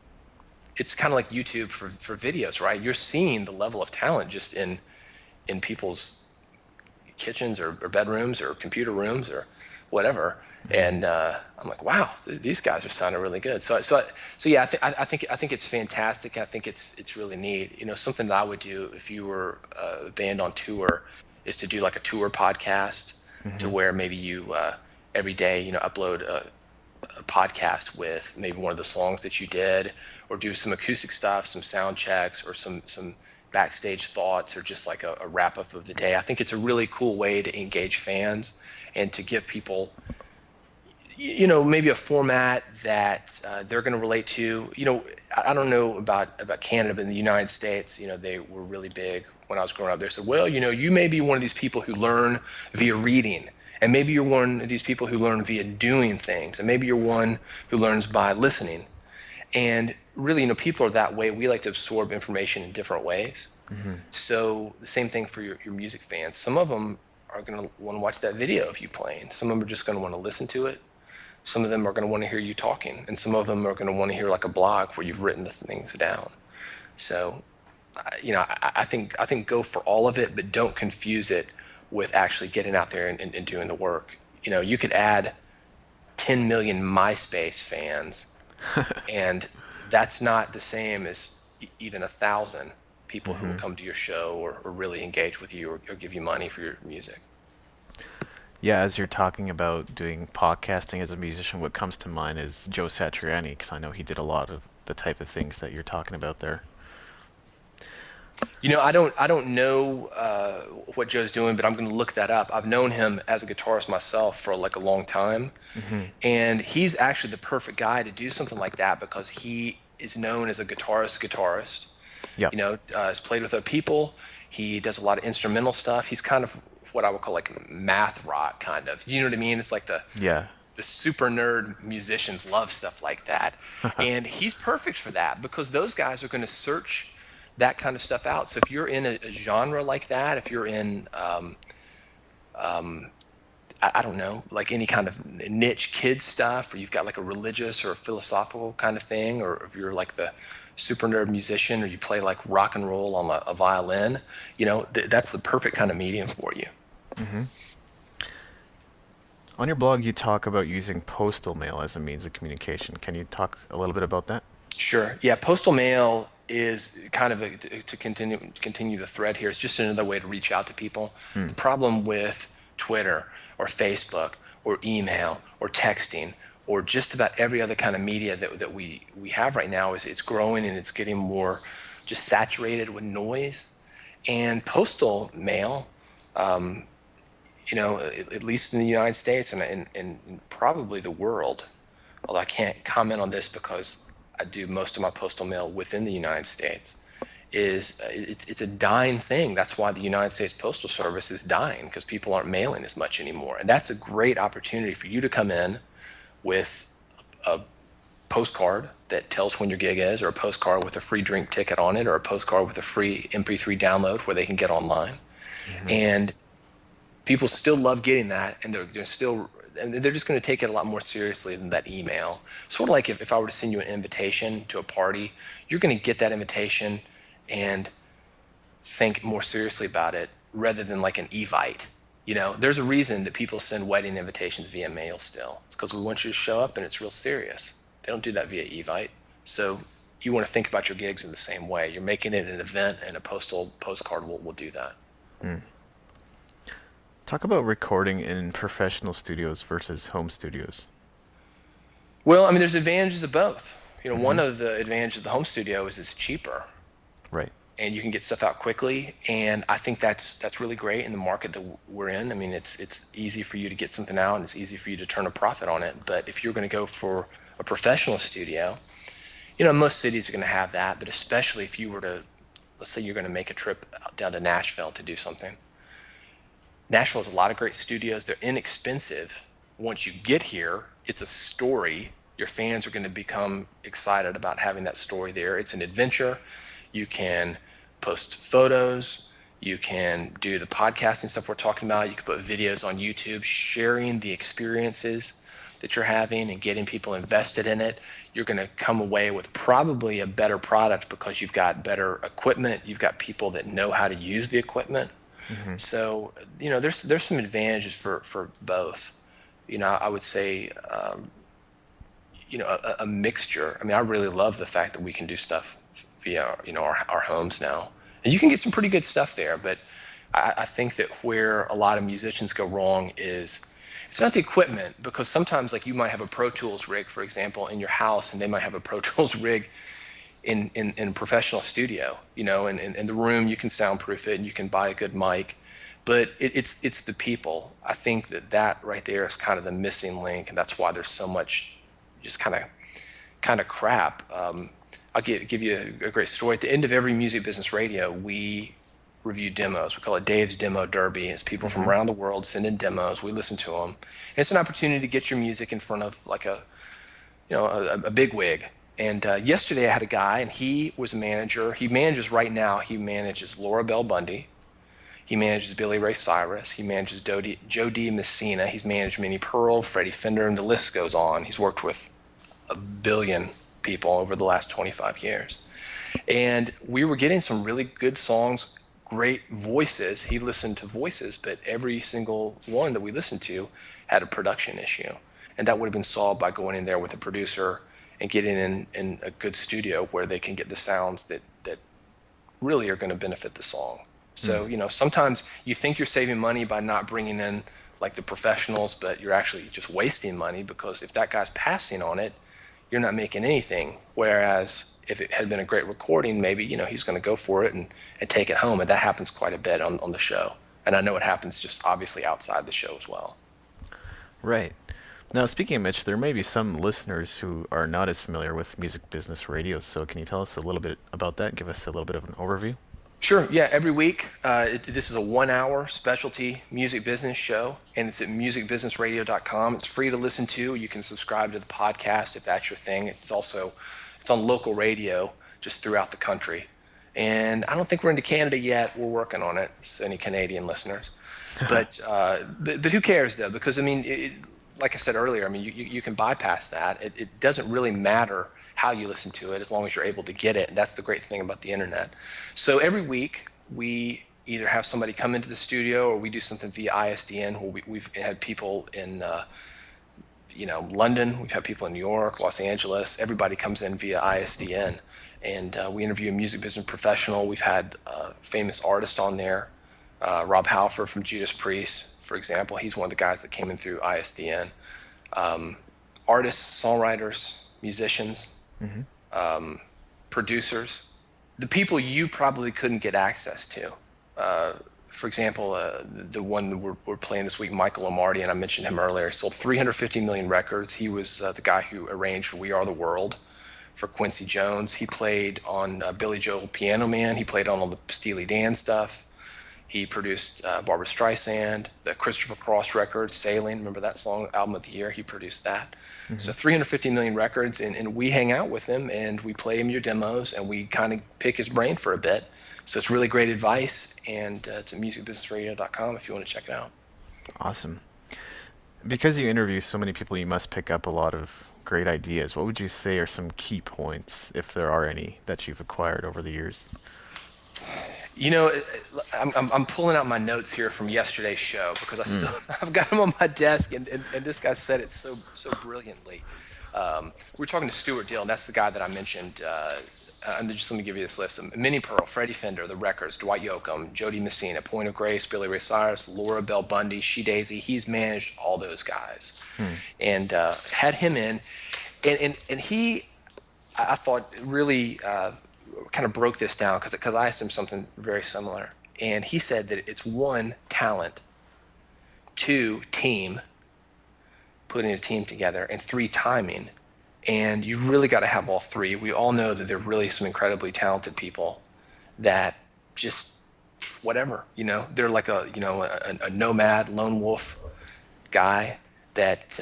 It's kind of like YouTube for videos, right? You're seeing the level of talent just in people's kitchens or bedrooms or computer rooms or whatever. And I'm like, wow, these guys are sounding really good. So yeah, I think it's fantastic. I think it's really neat. Something that I would do if you were a band on tour is to do like a tour podcast, to where maybe you every day upload a podcast with maybe one of the songs that you did, or do some acoustic stuff, some sound checks, or some backstage thoughts, or just like a wrap up of the day. I think it's a really cool way to engage fans and to give people maybe a format that they're going to relate to. I don't know about Canada, but in the United States, they were really big when I was growing up. They said, well, you may be one of these people who learn via reading, and maybe you're one of these people who learn via doing things, and maybe you're one who learns by listening. And really, people are that way. We like to absorb information in different ways. So the same thing for your music fans. Some of them are going to want to watch that video of you playing. Some of them are just going to want to listen to it. Some of them are going to want to hear you talking, and some of them are going to want to hear like a blog where you've written the things down. So, I think go for all of it, but don't confuse it with actually getting out there and doing the work. You could add 10 million MySpace fans, and that's not the same as even 1,000 people who will come to your show or really engage with you or give you money for your music. Yeah, as you're talking about doing podcasting as a musician, what comes to mind is Joe Satriani, because I know he did a lot of the type of things that you're talking about there. I don't know what Joe's doing, but I'm going to look that up. I've known him as a guitarist myself for like a long time, and he's actually the perfect guy to do something like that, because he is known as a guitarist. Yeah. Has played with other people. He does a lot of instrumental stuff. He's kind of what I would call like math rock, kind of. You know what I mean? It's like the super nerd musicians love stuff like that. And he's perfect for that, because those guys are going to search that kind of stuff out. So if you're in a genre like that, if you're in, I don't know, like any kind of niche kid stuff, or you've got like a religious or a philosophical kind of thing, or if you're like the super nerd musician, or you play like rock and roll on a violin, that's the perfect kind of medium for you. On your blog, you talk about using postal mail as a means of communication. Can you talk a little bit about that? Sure. Yeah, postal mail is kind of to continue the thread here. It's just another way to reach out to people. The problem with Twitter or Facebook or email or texting or just about every other kind of media that we have right now is it's growing, and it's getting more just saturated with noise. And postal mail, at least in the United States and probably the world, although I can't comment on this because I do most of my postal mail within the United States, it's a dying thing. That's why the United States Postal Service is dying, because people aren't mailing as much anymore. And that's a great opportunity for you to come in with a postcard that tells when your gig is, or a postcard with a free drink ticket on it, or a postcard with a free MP3 download where they can get online. And people still love getting that, and they're just going to take it a lot more seriously than that email. Sort of like if I were to send you an invitation to a party, you're going to get that invitation and think more seriously about it rather than like an Evite. There's a reason that people send wedding invitations via mail still. It's because we want you to show up, and it's real serious. They don't do that via Evite. So you want to think about your gigs in the same way. You're making it an event, and a postcard will do that. Talk about recording in professional studios versus home studios. Well, I mean, there's advantages of both. One of the advantages of the home studio is it's cheaper. Right. And you can get stuff out quickly, and I think that's really great in the market that we're in. I mean, it's easy for you to get something out, and it's easy for you to turn a profit on it. But if you're going to go for a professional studio, most cities are going to have that, but especially if you were to, let's say you're going to make a trip down to Nashville to do something. Nashville has a lot of great studios. They're inexpensive, once you get here, it's a story. Your fans are going to become excited about having that story there. It's an adventure. You can post photos. You can do the podcasting stuff we're talking about. You can put videos on YouTube, sharing the experiences that you're having and getting people invested in it. You're going to come away with probably a better product because you've got better equipment. You've got people that know how to use the equipment. So, there's some advantages for both. I would say, a mixture. I mean, I really love the fact that we can do stuff via, our homes now. And you can get some pretty good stuff there, but I think that where a lot of musicians go wrong is it's not the equipment, because sometimes like you might have a Pro Tools rig, for example, in your house, and they might have a Pro Tools rig in a professional studio, and in the room you can soundproof it and you can buy a good mic, but it's the people. I think that right there is kind of the missing link, and that's why there's so much just kind of crap. I'll give you a great story. At the end of every Music Business Radio, we review demos. We call it Dave's Demo Derby. It's people from around the world send in demos. We listen to them. And it's an opportunity to get your music in front of like a big wig. And yesterday I had a guy, and he was a manager. He manages right now. He manages Laura Bell Bundy. He manages Billy Ray Cyrus. He manages Joe D. Messina. He's managed Minnie Pearl, Freddie Fender, and the list goes on. He's worked with a billion people over the last 25 years. And we were getting some really good songs, great voices. He listened to voices, but every single one that we listened to had a production issue. And that would have been solved by going in there with a producer and getting in a good studio where they can get the sounds that really are going to benefit the song. So, sometimes you think you're saving money by not bringing in like the professionals, but you're actually just wasting money, because if that guy's passing on it, you're not making anything. Whereas if it had been a great recording, maybe, he's going to go for it and take it home. And that happens quite a bit on the show. And I know it happens just obviously outside the show as well. Right. Now, speaking of Mitch, there may be some listeners who are not as familiar with Music Business Radio. So can you tell us a little bit about that? Give us a little bit of an overview. Sure. Yeah. Every week, this is a 1-hour specialty music business show, and it's at musicbusinessradio.com. It's free to listen to. You can subscribe to the podcast if that's your thing. It's on local radio just throughout the country. And I don't think we're into Canada yet. We're working on it. So any Canadian listeners, but who cares though? Because I mean, like I said earlier, I mean, you can bypass that. It doesn't really matter how you listen to it, as long as you're able to get it. And that's the great thing about the internet. So every week we either have somebody come into the studio, or we do something via ISDN. Where we've had people in London. We've had people in New York, Los Angeles. Everybody comes in via ISDN, and we interview a music business professional. We've had famous artists on there. Rob Halford from Judas Priest, for example. He's one of the guys that came in through ISDN. Artists, songwriters, musicians, producers, the people you probably couldn't get access to. For example, the one we're playing this week, Michael Lombardi, and I mentioned him earlier. He sold 350 million records. He was the guy who arranged We Are the World for Quincy Jones. He played on Billy Joel Piano Man. He played on all the Steely Dan stuff. He produced Barbra Streisand, the Christopher Cross record, Sailing. Remember that song, Album of the Year? He produced that. So 350 million records, and we hang out with him, and we play him your demos, and we kind of pick his brain for a bit. So it's really great advice, and it's at musicbusinessradio.com if you want to check it out. Awesome. Because you interview so many people, you must pick up a lot of great ideas. What would you say are some key points, if there are any, that you've acquired over the years? I'm pulling out my notes here from yesterday's show, because I've got them on my desk, and this guy said it so brilliantly. We were talking to Stuart Dill, and that's the guy that I mentioned. And just let me give you this list: Minnie Pearl, Freddie Fender, The Records, Dwight Yoakam, Jody Messina, Point of Grace, Billy Ray Cyrus, Laura Bell Bundy, She Daisy. He's managed all those guys, and had him in, and he, I thought, really kind of broke this down, because I asked him something very similar, and he said that it's 1, talent, 2, team, putting a team together, and 3, timing. And you really got to have all 3. We all know that there are really some incredibly talented people that just whatever, they're like a nomad, lone wolf guy, that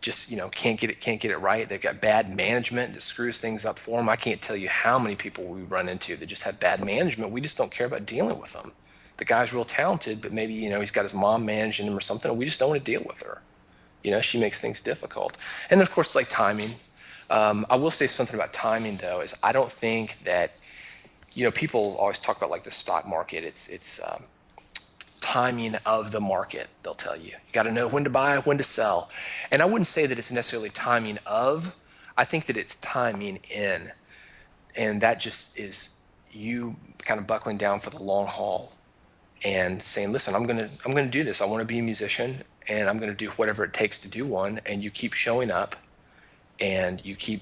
just can't get it right. They've got bad management that screws things up for them. I can't tell you how many people we run into that just have bad management. We just don't care about dealing with them. The guy's real talented, but maybe he's got his mom managing him or something, and we just don't want to deal with her. She makes things difficult. And of course, like timing. I will say something about timing though, is I don't think that people always talk about like the stock market. It's timing of the market. They'll tell you got to know when to buy, when to sell. And I wouldn't say that it's necessarily timing of. I think that it's timing in, and that just is you kind of buckling down for the long haul and saying, listen, I'm gonna do this. I want to be a musician, and I'm gonna do whatever it takes to do one. And you keep showing up, and you keep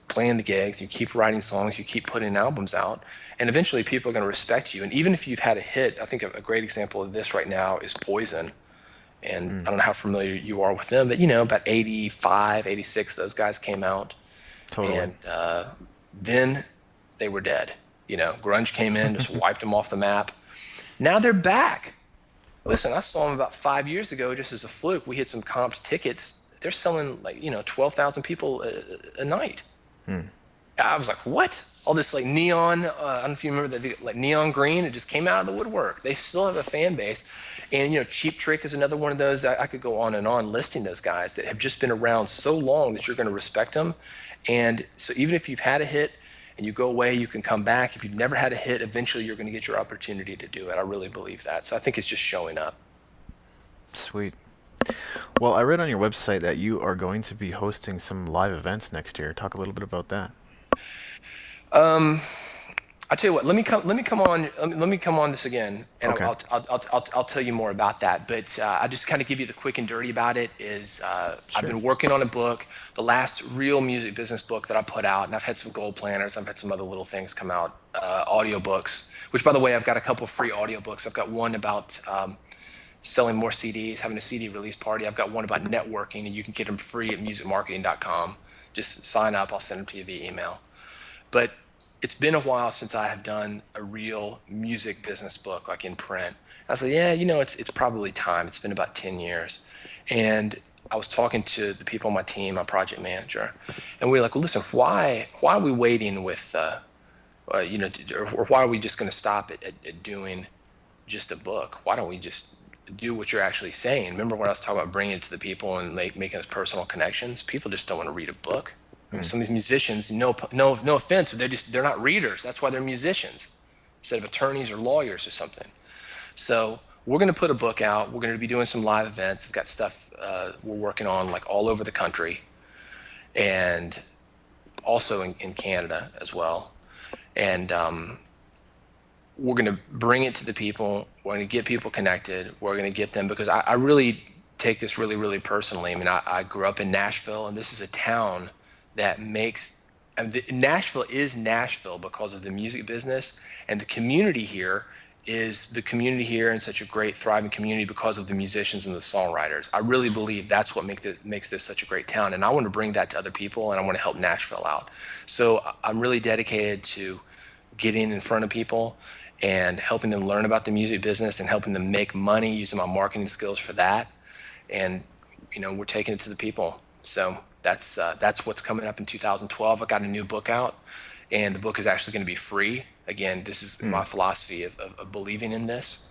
playing the gigs, you keep writing songs, you keep putting albums out, and eventually people are going to respect you. And even if you've had a hit, I think a great example of this right now is Poison. And I don't know how familiar you are with them, but about 85, 86, those guys came out. Totally. And then they were dead. Grunge came in, just wiped them off the map. Now they're back. Listen, I saw them about 5 years ago just as a fluke. We hit some comped tickets. They're selling like 12,000 people a night. I was like, what? All this like neon, I don't know if you remember that, like neon green, it just came out of the woodwork. They still have a fan base. And Cheap Trick is another one of those that I could go on and on listing those guys that have just been around so long that you're going to respect them. And so even if you've had a hit and you go away, you can come back. If you've never had a hit, eventually you're going to get your opportunity to do it. I really believe that. So I think it's just showing up. Sweet. Well, I read on your website that you are going to be hosting some live events next year. Talk a little bit about that. I tell you what. Let me come on this again, and Okay. I'll tell you more about that. But I'll just kind of give you the quick and dirty about it. I've been working on a book, the last real music business book that I put out, and I've had some gold planners. I've had some other little things come out, audiobooks. Which, by the way, I've got a couple free audiobooks. I've got one about selling more CDs, having a CD release party. I've got one about networking, and you can get them free at musicmarketing.com. Just sign up. I'll send them to you via email. But it's been a while since I have done a real music business book, like in print. I was like, yeah, it's probably time. It's been about 10 years. And I was talking to the people on my team, my project manager, and we were like, well, listen, why are we waiting with, or why are we just going to stop at doing just a book? Why don't we just do what you're actually saying? Remember when I was talking about bringing it to the people and making those personal connections? People just don't want to read a book. I mean, some of these musicians, no offense, they're not readers. That's why they're musicians instead of attorneys or lawyers or something. So we're going to put a book out. We're going to be doing some live events. We've got stuff we're working on like all over the country, and also in Canada as well. And we're going to bring it to the people. We're going to get people connected. We're going to get them, because I really take this really, really personally. I mean, I grew up in Nashville, and this is a town that makes, Nashville is Nashville because of the music business, and the community here is the community here, and such a great thriving community because of the musicians and the songwriters. I really believe that's what makes this such a great town, and I want to bring that to other people, and I want to help Nashville out. So I'm really dedicated to getting in front of people and helping them learn about the music business and helping them make money using my marketing skills for that. And we're taking it to the people. So that's what's coming up in 2012. I got a new book out, and the book is actually going to be free. Again, this is my philosophy of believing in this.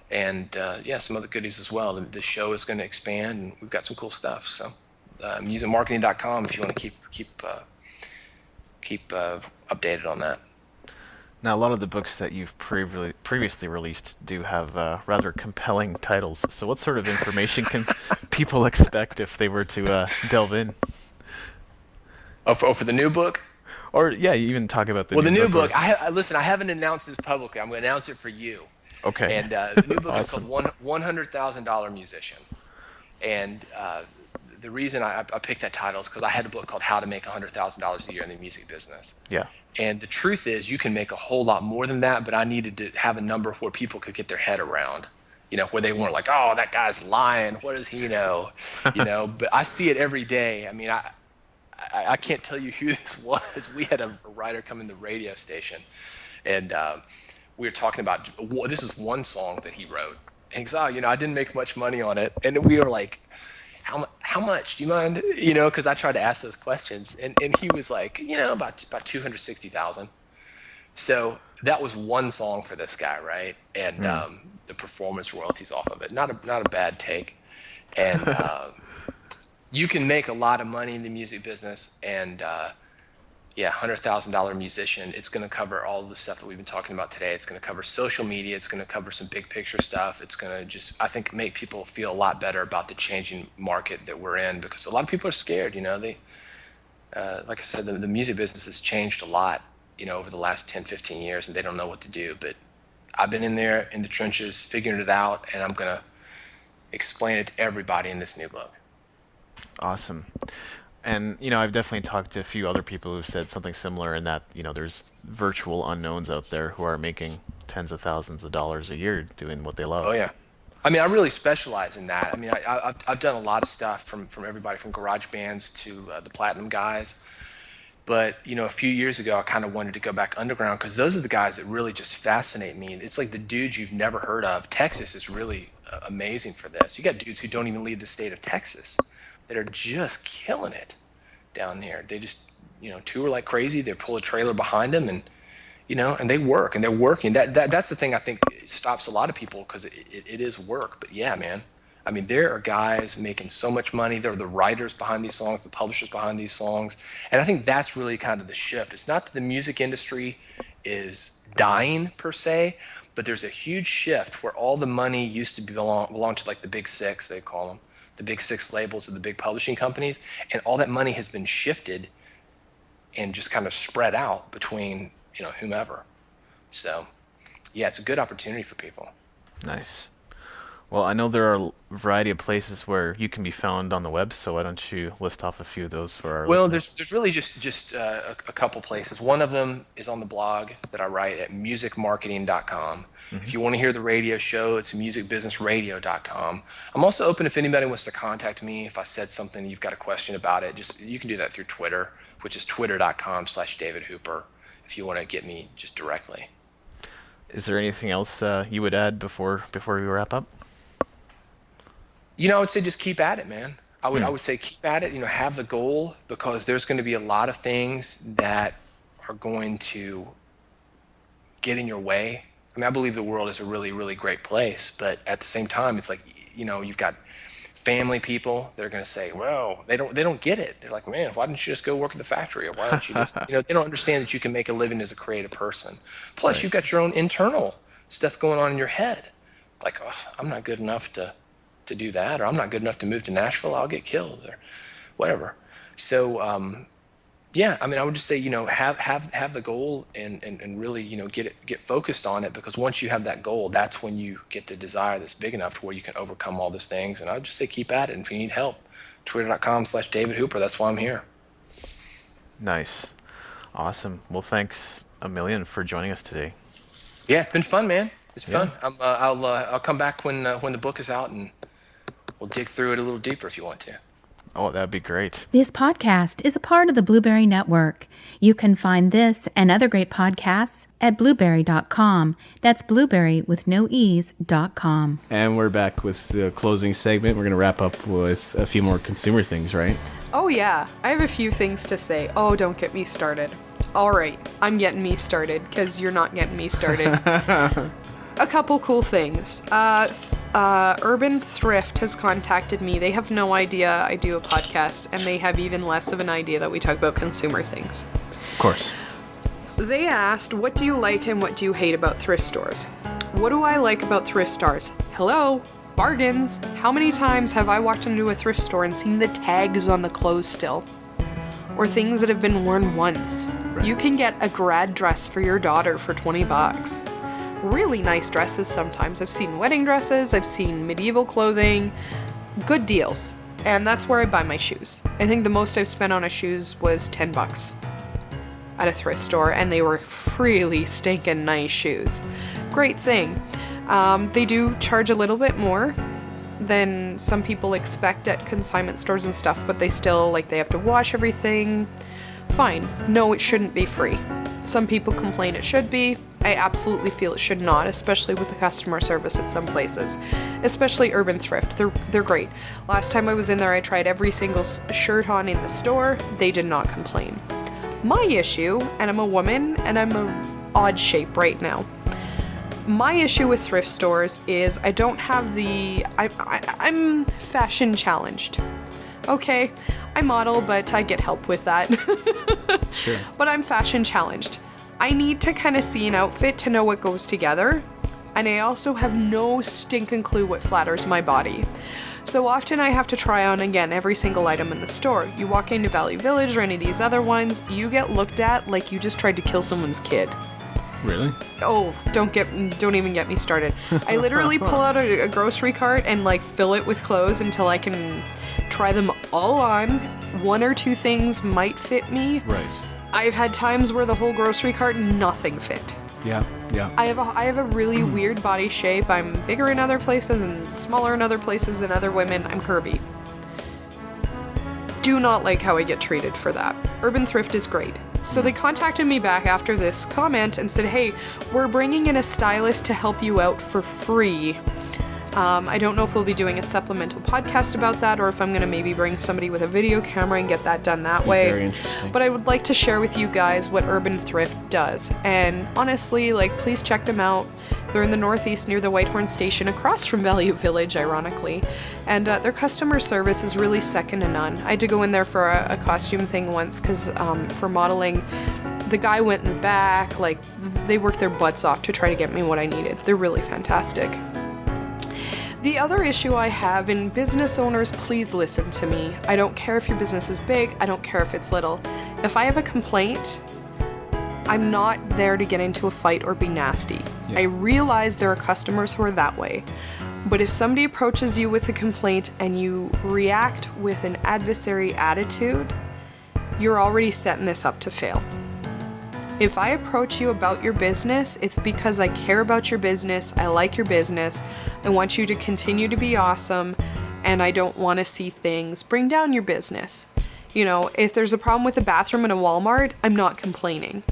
And some other goodies as well. The show is going to expand, and we've got some cool stuff. So musicmarketing.com if you want to keep updated on that. Now, a lot of the books that you've previously released do have rather compelling titles. So what sort of information can people expect if they were to delve in? For the new book? Or, yeah, you even talk about the new book. Well, the new book, listen, I haven't announced this publicly. I'm going to announce it for you. Okay. And the new book Awesome. is called $100,000 Musician. And the reason I picked that title is because I had a book called How to Make $100,000 a Year in the Music Business. Yeah. And the truth is, you can make a whole lot more than that, but I needed to have a number where people could get their head around, where they weren't like, oh, that guy's lying. What does he know? But I see it every day. I mean, I can't tell you who this was. We had a writer come in the radio station, and we were talking about, this is one song that he wrote. And he goes, I didn't make much money on it. And we were like, how much? Do you mind? Because I tried to ask those questions, and he was like, about 260,000. So that was one song for this guy, right? And the performance royalties off of it. Not a bad take. And you can make a lot of money in the music business, and $100,000 musician. It's going to cover all of the stuff that we've been talking about today. It's going to cover social media. It's going to cover some big picture stuff. It's going to just, I think, make people feel a lot better about the changing market that we're in, because a lot of people are scared. They, like I said, the music business has changed a lot, over the last 10, 15 years, and they don't know what to do. But I've been in there in the trenches, figuring it out, and I'm going to explain it to everybody in this new book. Awesome. And, I've definitely talked to a few other people who've said something similar in that, there's virtual unknowns out there who are making tens of thousands of dollars a year doing what they love. Oh, yeah. I mean, I really specialize in that. I mean, I've done a lot of stuff from everybody from garage bands to the platinum guys. But, a few years ago, I kind of wanted to go back underground, because those are the guys that really just fascinate me. It's like the dudes you've never heard of. Texas is really amazing for this. You got dudes who don't even leave the state of Texas that are just killing it down there. They just, tour like crazy. They pull a trailer behind them, and, and they work, and they're working. That's the thing I think stops a lot of people, because it is work. But yeah, man, I mean, there are guys making so much money. There are the writers behind these songs, the publishers behind these songs. And I think that's really kind of the shift. It's not that the music industry is dying per se, but there's a huge shift where all the money used to belong to like the big six, they call them, the big six labels of the big publishing companies. And all that money has been shifted and just kind of spread out between, whomever. So yeah, it's a good opportunity for people. Nice. Well, I know there are a variety of places where you can be found on the web, so why don't you list off a few of those for our listeners? There's really just a couple places. One of them is on the blog that I write at musicmarketing.com. Mm-hmm. If you want to hear the radio show, it's musicbusinessradio.com. I'm also open if anybody wants to contact me. If I said something, you've got a question about it, you can do that through Twitter, which is twitter.com/David Hooper, if you want to get me just directly. Is there anything else you would add before we wrap up? I would say just keep at it, man. I would say keep at it, have the goal, because there's going to be a lot of things that are going to get in your way. I mean, I believe the world is a really, really great place, but at the same time, it's like, you've got family people that are going to say, well, they don't get it. They're like, man, why didn't you just go work at the factory? Or why don't you just, they don't understand that you can make a living as a creative person. Plus, right. You've got your own internal stuff going on in your head. Like, oh, I'm not good enough to do that, or I'm not good enough to move to Nashville, I'll get killed, or whatever. So yeah, I mean, I would just say, have the goal and really, get focused on it, because once you have that goal, that's when you get the desire that's big enough to where you can overcome all these things. And I would just say keep at it, and if you need help, twitter.com/David Hooper, that's why I'm here. Nice. Awesome. Well, thanks a million for joining us today. Yeah, it's been fun, man. It's fun. I'll come back when the book is out, and we'll dig through it a little deeper if you want to. Oh, that'd be great. This podcast is a part of the Blueberry Network. You can find this and other great podcasts at blueberry.com. That's blueberry with no e's.com. And we're back with the closing segment. We're going to wrap up with a few more consumer things, right? Oh yeah, I have a few things to say. Oh, don't get me started. All right, I'm getting me started, because you're not getting me started. A couple cool things. Urban Thrift has contacted me. They have no idea I do a podcast, and they have even less of an idea that we talk about consumer things. Of course. They asked, what do you like and what do you hate about thrift stores? What do I like about thrift stores? Hello? Bargains. How many times have I walked into a thrift store and seen the tags on the clothes still? Or things that have been worn once. Right. You can get a grad dress for your daughter for $20. Really nice dresses sometimes. I've seen wedding dresses, I've seen medieval clothing, good deals. And that's where I buy my shoes. I think the most I've spent on a shoes was $10 at a thrift store, and they were really stinking nice shoes. Great thing. They do charge a little bit more than some people expect at consignment stores and stuff, but they still, they have to wash everything. Fine. No, it shouldn't be free. Some people complain it should be. I absolutely feel it should not, especially with the customer service at some places. Especially Urban Thrift. They're great. Last time I was in there, I tried every single shirt on in the store. They did not complain. My issue, and I'm a woman, and I'm a odd shape right now. My issue with thrift stores is I don't have I'm fashion challenged. Okay, I model, but I get help with that. Sure. But I'm fashion challenged. I need to kind of see an outfit to know what goes together, and I also have no stinking clue what flatters my body. So often I have to try on, again, every single item in the store. You walk into Value Village or any of these other ones, you get looked at like you just tried to kill someone's kid. Really? Oh, don't even get me started. I literally pull out a grocery cart and like fill it with clothes until I can try them all on. One or two things might fit me. Right. I've had times where the whole grocery cart, nothing fit. Yeah. I have a really weird body shape. I'm bigger in other places and smaller in other places than other women. I'm curvy. Do not like how I get treated for that. Urban Thrift is great. So they contacted me back after this comment and said, hey, we're bringing in a stylist to help you out for free. I don't know if we'll be doing a supplemental podcast about that or if I'm going to maybe bring somebody with a video camera and get that done that way. Very interesting. But I would like to share with you guys what Urban Thrift does. And honestly, like, please check them out. They're in the Northeast near the Whitehorn Station across from Value Village, ironically. And their customer service is really second to none. I had to go in there for a costume thing once because for modeling, the guy went in the back. Like, they worked their butts off to try to get me what I needed. They're really fantastic. The other issue I have, and business owners, please listen to me. I don't care if your business is big, I don't care if it's little. If I have a complaint, I'm not there to get into a fight or be nasty. Yeah. I realize there are customers who are that way. But if somebody approaches you with a complaint and you react with an adversary attitude, you're already setting this up to fail. If I approach you about your business, it's because I care about your business, I like your business, I want you to continue to be awesome, and I don't want to see things bring down your business. You know, if there's a problem with a bathroom in a Walmart, I'm not complaining.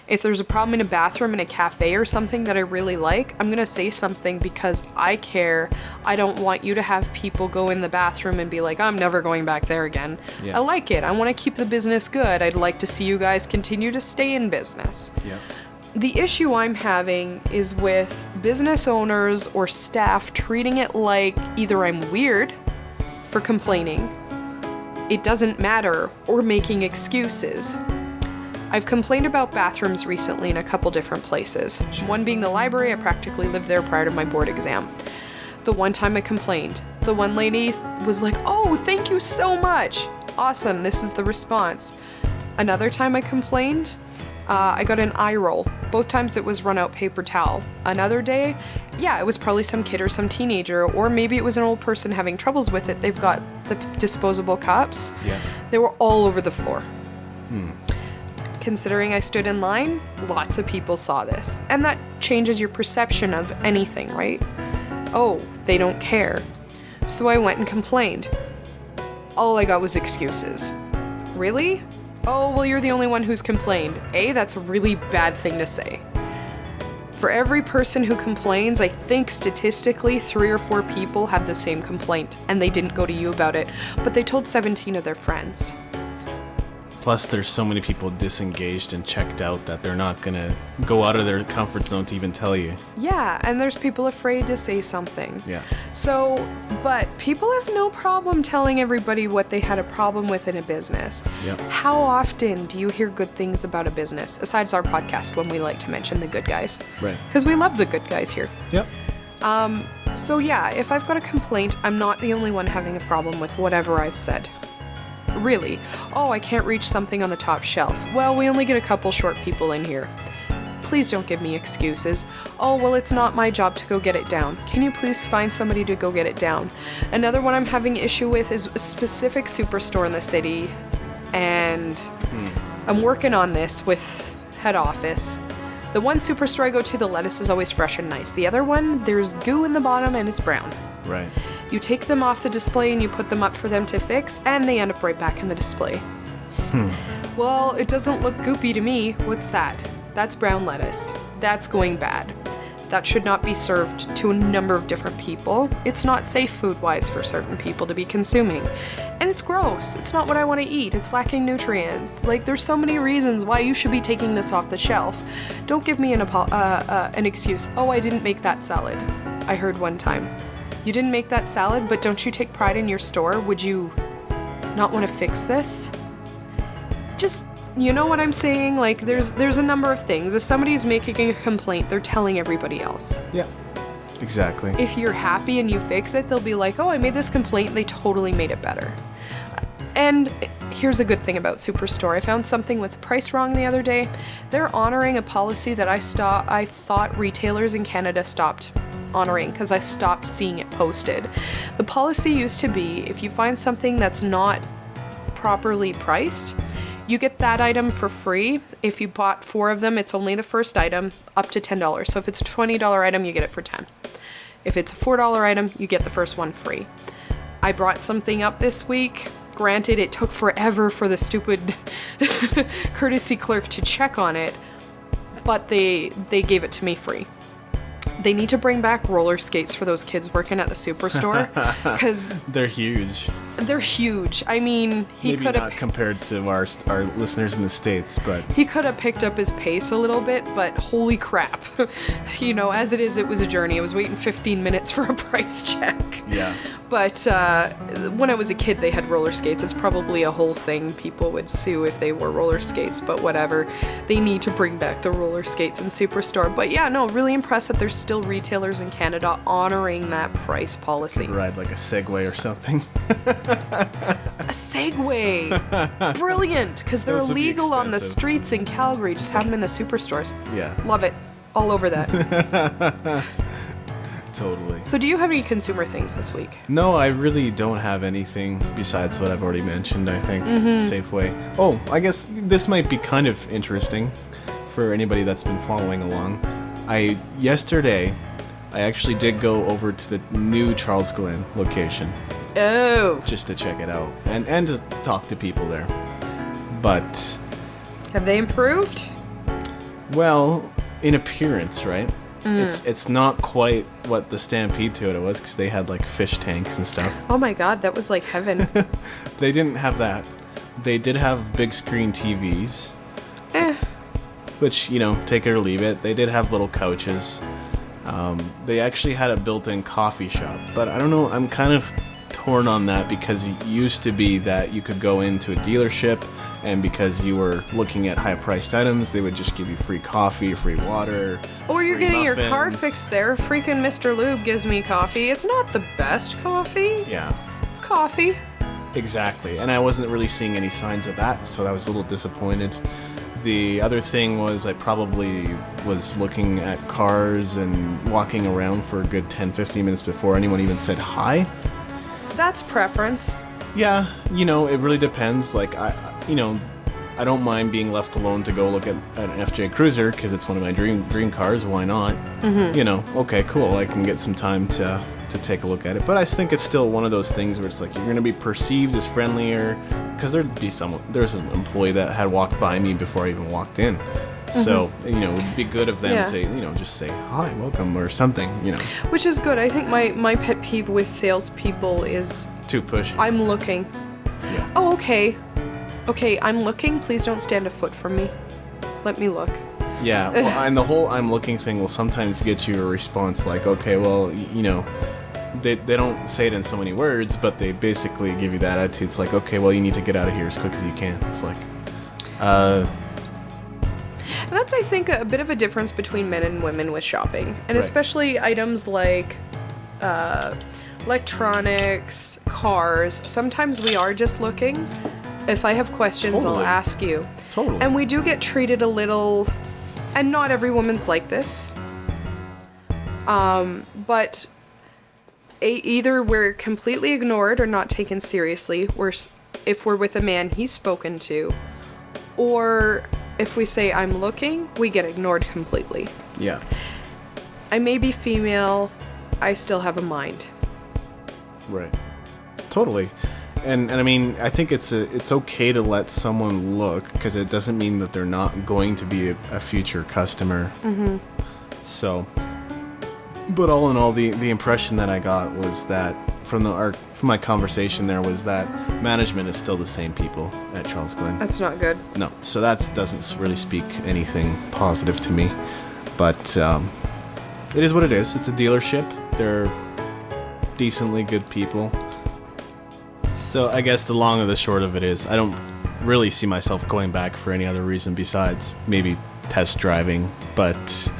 If there's a problem in a bathroom in a cafe or something that I really like, I'm going to say something because I care. I don't want you to have people go in the bathroom and be like, I'm never going back there again. Yeah. I like it. I want to keep the business good. I'd like to see you guys continue to stay in business. Yeah. The issue I'm having is with business owners or staff treating it like either I'm weird for complaining, it doesn't matter, or making excuses. I've complained about bathrooms recently in a couple different places. One being the library, I practically lived there prior to my board exam. The one time I complained, the one lady was like, oh, thank you so much. Awesome, this is the response. Another time I complained, I got an eye roll. Both times it was run out paper towel. Another day, yeah, it was probably some kid or some teenager, or maybe it was an old person having troubles with it. They've got the disposable cups. Yeah. They were all over the floor. Considering I stood in line, lots of people saw this. And that changes your perception of anything, right? Oh, they don't care. So I went and complained. All I got was excuses. Really? Oh, well, you're the only one who's complained. That's a really bad thing to say. For every person who complains, I think statistically 3 or 4 people have the same complaint, and they didn't go to you about it, but they told 17 of their friends. Plus, there's so many people disengaged and checked out that they're not going to go out of their comfort zone to even tell you. Yeah, and there's people afraid to say something. Yeah. So, but people have no problem telling everybody what they had a problem with in a business. Yep. How often do you hear good things about a business, besides our podcast when we like to mention the good guys? Right. Because we love the good guys here. Yep. So yeah, if I've got a complaint, I'm not the only one having a problem with whatever I've said. Really? Oh, I can't reach something on the top shelf. Well, we only get a couple short people in here. Please don't give me excuses. Oh, well, it's not my job to go get it down. Can you please find somebody to go get it down? Another one I'm having issue with is a specific superstore in the city, and I'm working on this with head office. The one superstore I go to, the lettuce is always fresh and nice. The other one, there's goo in the bottom and it's brown. Right. You take them off the display and you put them up for them to fix, and they end up right back in the display. Well, it doesn't look goopy to me. What's that? That's brown lettuce. That's going bad. That should not be served to a number of different people. It's not safe food-wise for certain people to be consuming. And it's gross. It's not what I want to eat. It's lacking nutrients. Like, there's so many reasons why you should be taking this off the shelf. Don't give me an excuse. Oh, I didn't make that salad. I heard one time. You didn't make that salad, but don't you take pride in your store? Would you not want to fix this? Just, you know what I'm saying? Like, there's a number of things. If somebody's making a complaint, they're telling everybody else. Yeah, exactly. If you're happy and you fix it, they'll be like, oh, I made this complaint, they totally made it better. And here's a good thing about Superstore. I found something with the price wrong the other day. They're honoring a policy that I thought retailers in Canada stopped honoring because I stopped seeing it posted. The policy used to be, if you find something that's not properly priced, you get that item for free. If you bought 4 of them, it's only the first item, up to $10. So if it's a $20 item, you get it for $10. If it's a $4 item, you get the first one free. I brought something up this week. Granted, it took forever for the stupid courtesy clerk to check on it, but they gave it to me free. They need to bring back roller skates for those kids working at the Superstore, because They're huge. they're huge. I mean, he Maybe could not have compared to our listeners in the States, but he could have picked up his pace a little bit, but holy crap. You know, as it is, it was a journey. I was waiting 15 minutes for a price check. yeah. But when I was a kid, they had roller skates. It's probably a whole thing. People would sue if they wore roller skates, but whatever. They need to bring back the roller skates in Superstore. But yeah, no, really impressed that there's still retailers in Canada honoring that price policy. Ride like a Segway or something. A Segway! Brilliant! Because they're Those would be illegal on the expensive. streets in Calgary. Just have them in the Superstores. Yeah, Love it. All over that. totally. So do you have any consumer things this week? No, I really don't have anything besides what I've already mentioned, I think. Safeway. Oh, I guess this might be kind of interesting for anybody that's been following along. Yesterday, I actually did go over to the new Charles Glen location Oh. just to check it out and to talk to people there. But, Have they improved? well, in appearance, right? It's not quite what the Stampede Toyota was, because they had like fish tanks and stuff. Oh my god, that was like heaven. They didn't have that. They did have big screen TVs, which, you know, take it or leave it. They did have little couches. They actually had a built-in coffee shop, but I don't know, I'm kind of torn on that, because it used to be that you could go into a dealership, and because you were looking at high-priced items, they would just give you free coffee, free water, Or you're free getting your car muffins. fixed there. Freaking Mr. Lube gives me coffee. It's not the best coffee. Yeah. It's coffee. Exactly, and I wasn't really seeing any signs of that, so I was a little disappointed. The other thing was I probably was looking at cars and walking around for a good 10-15 minutes before anyone even said hi. That's preference. Yeah, you know, it really depends. Like, I don't mind being left alone to go look at an FJ Cruiser, because it's one of my dream cars. Why not? You know, okay, cool. I can get some time to take a look at it. But I think it's still one of those things where it's like you're going to be perceived as friendlier, because there's an employee that had walked by me before I even walked in. So, you know, it would be good of them Yeah. to, you know, just say, hi, welcome, or something, you know, Which is good. I think my pet peeve with salespeople is to push. I'm looking. Yeah. Oh, okay. Okay, I'm looking. Please don't stand a foot from me. Let me look. Yeah, well, and the whole I'm looking thing will sometimes get you a response like, okay, well, you know, they don't say it in so many words, but they basically give you that attitude. It's like, okay, well, you need to get out of here as quick as you can. It's like, And that's, I think, a bit of a difference between men and women with shopping. And Right. especially items like electronics, cars. Sometimes we are just looking. If I have questions, Totally. I'll ask you. Totally. And we do get treated a little... And not every woman's like this. But either we're completely ignored or not taken seriously. If we're with a man, he's spoken to. Or if we say, I'm looking, we get ignored completely. yeah, I may be female, I still have a mind. right. Totally. And I mean, I think it's okay to let someone look, because it doesn't mean that they're not going to be a future customer. Mm-hmm. So, but all in all, the impression that I got was that from my conversation there was that management is still the same people at Charles Glenn. That's not good. No, so that doesn't really speak anything positive to me. But it is what it is. It's a dealership. They're decently good people. So I guess the long and the short of it is, I don't really see myself going back for any other reason besides maybe test driving. But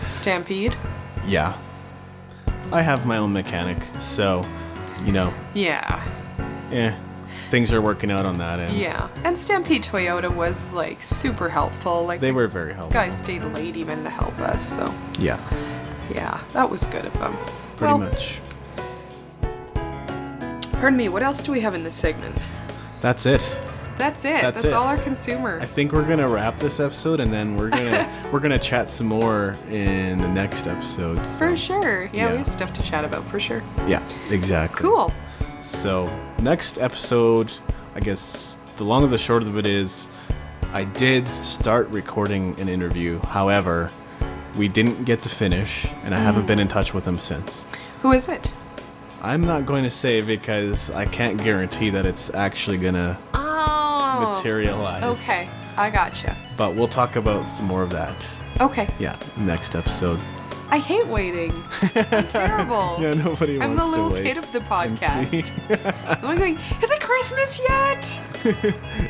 Stampede? yeah, I have my own mechanic, so Yeah. things are working out on that end. Yeah. And Stampede Toyota was like super helpful. Like, They were very helpful. guys stayed late even to help us, so Yeah, yeah, that was good of them. pretty much. Pardon me, what else do we have in this segment? That's it. That's it. That's That's it. all our consumer. I think we're gonna wrap this episode, and then we're gonna chat some more in the next episode. So. For sure. Yeah, Yeah. we have stuff to chat about for sure. Yeah, exactly. Cool. So next episode, I guess the long and the short of it is, I did start recording an interview. However, we didn't get to finish, and I haven't been in touch with him since. Who is it? I'm not going to say because I can't guarantee that it's actually gonna materialize. Okay, I gotcha. But we'll talk about some more of that. Okay. Yeah, next episode. I hate waiting. I'm terrible. Yeah, nobody I'm the wants little to wait. kid of the and see. podcast. I'm going, is it Christmas yet?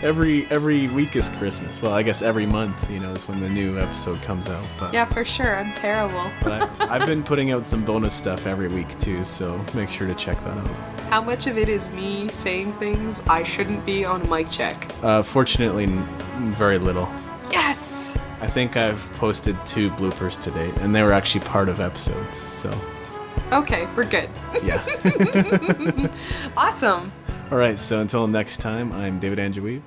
every week is Christmas. Well, I guess every month, is when the new episode comes out. But, Yeah, for sure. I'm terrible. but I've been putting out some bonus stuff every week too, so make sure to check that out. How much of it is me saying things I shouldn't be on a mic check? Fortunately, very little. Yes! I think I've posted 2 bloopers to date, and they were actually part of episodes, so Okay, we're good. yeah. Awesome. All right, so until next time, I'm David Andrew Wiebe.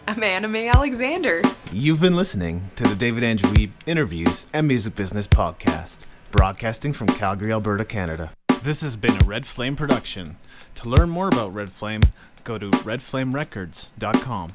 I'm Anime Alexander. You've been listening to the David Andrew Wiebe Interviews and Music Business Podcast, broadcasting from Calgary, Alberta, Canada. This has been a Red Flame production. To learn more about Red Flame, go to redflamerecords.com.